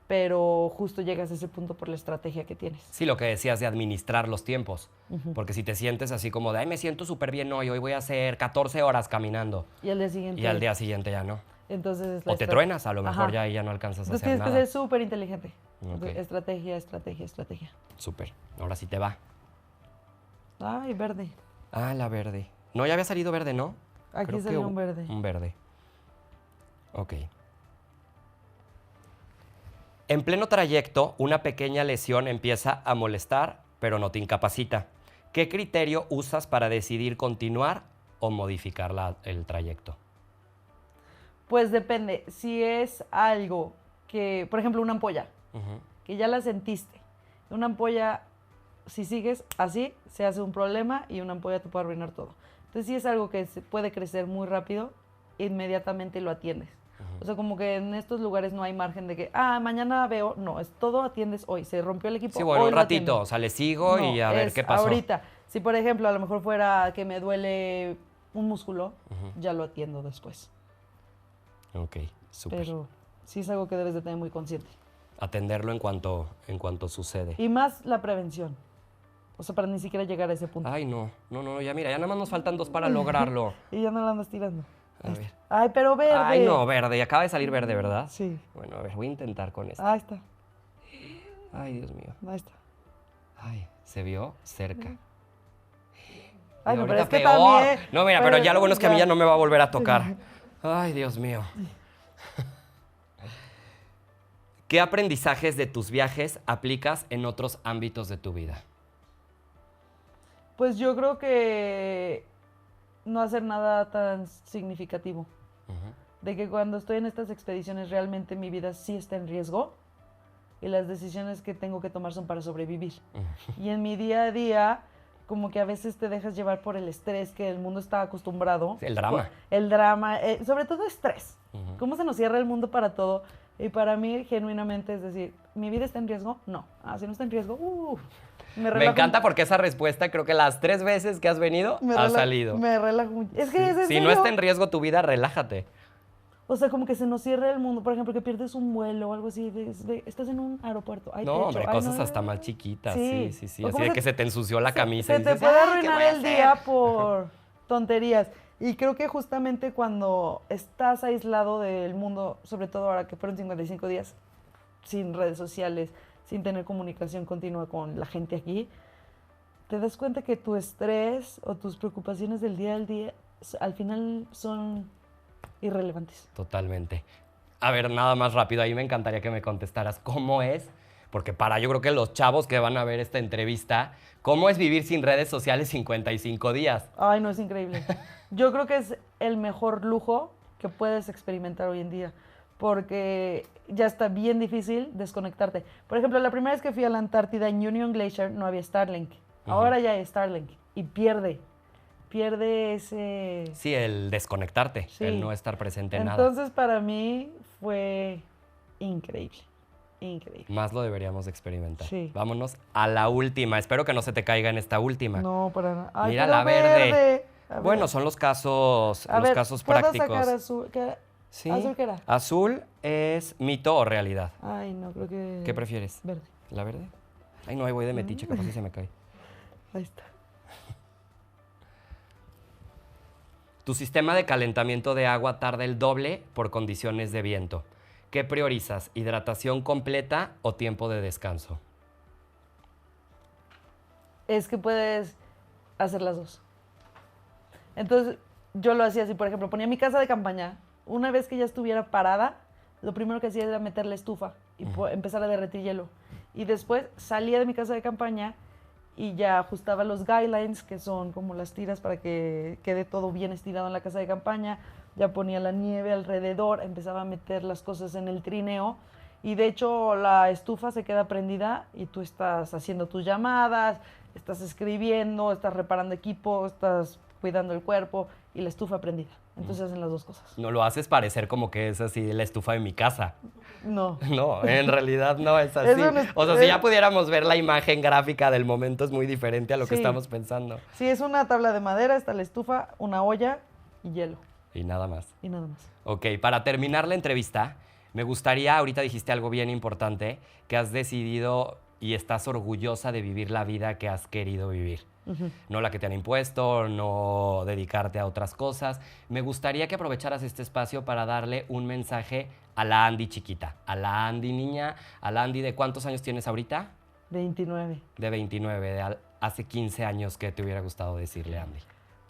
C: Pero justo llegas a ese punto por la estrategia que tienes.
B: Sí, lo que decías de administrar los tiempos. Porque si te sientes así como de, ay, me siento súper bien hoy voy a hacer 14 horas caminando.
C: Y al día siguiente.
B: Y al día siguiente ya no.
C: Entonces,
B: O te truenas, a lo mejor
C: Ajá.
B: ya ahí ya no alcanzas a
C: Entonces
B: hacer
C: tienes
B: nada.
C: que ser súper inteligente.
B: Ok.
C: Estrategia, estrategia, estrategia.
B: Súper. Ahora sí te va.
C: Ay, verde.
B: Ah, la verde. No, ya había salido verde, ¿no?
C: Aquí
B: Creo que
C: salió un verde.
B: Un verde. Ok. En pleno trayecto, una pequeña lesión empieza a molestar, pero no te incapacita. ¿Qué criterio usas para decidir continuar o modificar el trayecto?
C: Pues depende. Si es algo que, por ejemplo, una ampolla, que ya la sentiste. Una ampolla, si sigues así, se hace un problema y una ampolla te puede arruinar todo. Entonces, si es algo que puede crecer muy rápido, inmediatamente lo atiendes. O sea, como que en estos lugares no hay margen de que, mañana veo. No, es todo atiendes hoy. Se rompió el equipo.
B: Sí, bueno,
C: hoy
B: un
C: lo
B: ratito,
C: atiendo.
B: o sea, le sigo y a ver
C: es
B: qué pasó.
C: Ahorita. Si, por ejemplo, a lo mejor fuera que me duele un músculo, ya lo atiendo después.
B: Ok, súper.
C: Pero sí es algo que debes de tener muy consciente.
B: Atenderlo en cuanto sucede.
C: Y más la prevención. O sea, para ni siquiera llegar a ese punto.
B: Ay, no, ya mira, ya nada más nos faltan 2 para lograrlo.
C: Y ya no la andas tirando.
B: A ver.
C: Ay, pero verde.
B: Ay, no, verde, acaba de salir verde, ¿verdad?
C: Sí.
B: Bueno, a ver, voy a intentar con esto.
C: Ahí está.
B: Ay, Dios mío.
C: Ahí está.
B: Ay, se vio cerca.
C: Ay,
B: Y
C: no, pero
B: ahorita
C: es que
B: peor.
C: también...
B: No, mira, pero ya lo bueno es que a mí ya no me va a volver a tocar. Ay, Dios mío. ¿Qué aprendizajes de tus viajes aplicas en otros ámbitos de tu vida?
C: Pues yo creo que no hacer nada tan significativo. De que cuando estoy en estas expediciones realmente mi vida sí está en riesgo y las decisiones que tengo que tomar son para sobrevivir. Y en mi día a día, como que a veces te dejas llevar por el estrés que el mundo está acostumbrado.
B: El drama.
C: El drama, sobre todo estrés. Cómo se nos cierra el mundo para todo. Y para mí, genuinamente, es decir, ¿mi vida está en riesgo? No. Si no está en riesgo,
B: Me encanta porque esa respuesta, creo que las 3 veces que has venido, ha salido.
C: Me relajo mucho. Es que es en
B: Si no
C: serio.
B: está en riesgo tu vida, relájate.
C: O sea, como que se nos cierra el mundo. Por ejemplo, que pierdes un vuelo o algo así. Estás en un aeropuerto. Hay
B: No,
C: techo,
B: hombre,
C: ay,
B: cosas
C: no.
B: hasta más chiquitas.
C: Sí.
B: Sí.
C: O
B: Así
C: como
B: de
C: se-
B: que se te ensució la camisa.
C: Se
B: y
C: te
B: dices,
C: puede
B: "Ay, ¿qué
C: arruinar
B: voy a
C: el
B: hacer?".
C: día por tonterías. Y creo que justamente cuando estás aislado del mundo, sobre todo ahora que fueron 55 días, sin redes sociales, sin tener comunicación continua con la gente aquí, te das cuenta que tu estrés o tus preocupaciones del día al día al final son irrelevantes.
B: Totalmente. A ver, nada más rápido, ahí me encantaría que me contestaras cómo es, porque yo creo que los chavos que van a ver esta entrevista, ¿cómo es vivir sin redes sociales 55 días?
C: Ay, no, es increíble. Yo creo que es el mejor lujo que puedes experimentar hoy en día, porque ya está bien difícil desconectarte. Por ejemplo, la primera vez que fui a la Antártida en Union Glacier no había Starlink. Ahora ya hay Starlink y pierde ese...
B: Sí, el desconectarte,
C: Sí.
B: el no estar presente en nada.
C: Entonces, para mí fue increíble, increíble.
B: Más lo deberíamos de experimentar.
C: Sí.
B: Vámonos a la última. Espero que no se te caiga en esta última.
C: No, para nada. Ay,
B: Mira
C: pero
B: la verde.
C: A ver.
B: Bueno, son los casos,
C: A ver,
B: casos
C: ¿puedo
B: prácticos.
C: sacar azul?
B: Sí.
C: ¿Azul qué era?
B: Azul es mito o realidad.
C: Ay, no, creo que...
B: ¿Qué prefieres?
C: Verde.
B: ¿La verde? Ay, no, ahí voy de metiche, capaz si se me cae.
C: Ahí está.
B: Tu sistema de calentamiento de agua tarda el doble por condiciones de viento. ¿Qué priorizas? ¿Hidratación completa o tiempo de descanso?
C: Es que puedes hacer las dos. Entonces, yo lo hacía así, por ejemplo, ponía mi casa de campaña. Una vez que ya estuviera parada, lo primero que hacía era meterle estufa y empezar a derretir hielo. Y después salía de mi casa de campaña y ya ajustaba los guidelines, que son como las tiras para que quede todo bien estirado en la casa de campaña. Ya ponía la nieve alrededor, empezaba a meter las cosas en el trineo. Y de hecho la estufa se queda prendida y tú estás haciendo tus llamadas, estás escribiendo, estás reparando equipo, estás cuidando el cuerpo y la estufa prendida. Entonces hacen las dos cosas.
B: No lo haces parecer como que es así la estufa de mi casa.
C: No.
B: No, en realidad no es así.
C: Eso no es-
B: O sea, si ya pudiéramos ver la imagen gráfica del momento es muy diferente a lo que
C: Sí.
B: estamos pensando.
C: Sí, es una tabla de madera, está la estufa, una olla y hielo.
B: Y nada más.
C: Y nada más.
B: Ok, para terminar la entrevista, me gustaría, ahorita dijiste algo bien importante, que has decidido y estás orgullosa de vivir la vida que has querido vivir. No la que te han impuesto, no dedicarte a otras cosas. Me gustaría que aprovecharas este espacio para darle un mensaje a la Andy chiquita, a la Andy niña, a la Andy de ¿cuántos años tienes ahorita?
C: 29.
B: De 29, hace 15 años que te hubiera gustado decirle Andy.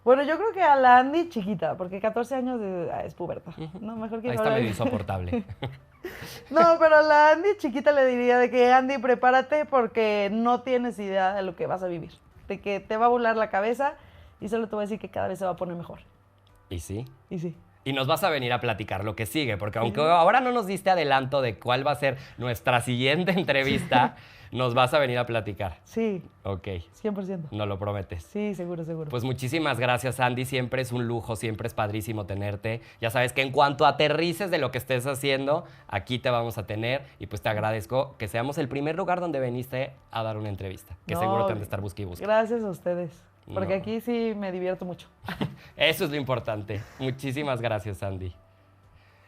C: Bueno, yo creo que a la Andy chiquita, porque 14 años es puberta. No, mejor que
B: Ahí
C: no
B: está
C: la-
B: medio insoportable.
C: No, pero a la Andy chiquita le diría de que Andy, prepárate porque no tienes idea de lo que vas a vivir. De que te va a volar la cabeza y solo te voy a decir que cada vez se va a poner mejor.
B: ¿Y sí?
C: Y sí.
B: Y nos vas a venir a platicar lo que sigue, porque aunque ahora no nos diste adelanto de cuál va a ser nuestra siguiente entrevista, nos vas a venir a platicar.
C: Sí,
B: Ok,
C: 100%.
B: nos lo prometes.
C: Sí, seguro, seguro.
B: Pues muchísimas gracias, Andy. Siempre es un lujo, siempre es padrísimo tenerte. Ya sabes que en cuanto aterrices de lo que estés haciendo, aquí te vamos a tener. Y pues te agradezco que seamos el primer lugar donde viniste a dar una entrevista, que
C: No,
B: seguro te han de estar busque y busque.
C: Gracias a ustedes, porque
B: No.
C: aquí sí me divierto mucho.
B: Eso es lo importante. Muchísimas gracias, Andy.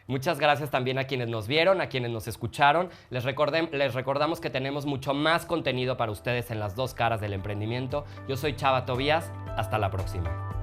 B: Muchas gracias también a quienes nos vieron, a quienes nos escucharon. Les recordamos que tenemos mucho más contenido para ustedes en Las Dos Caras del Emprendimiento. Yo soy Chava Tobías. Hasta la próxima.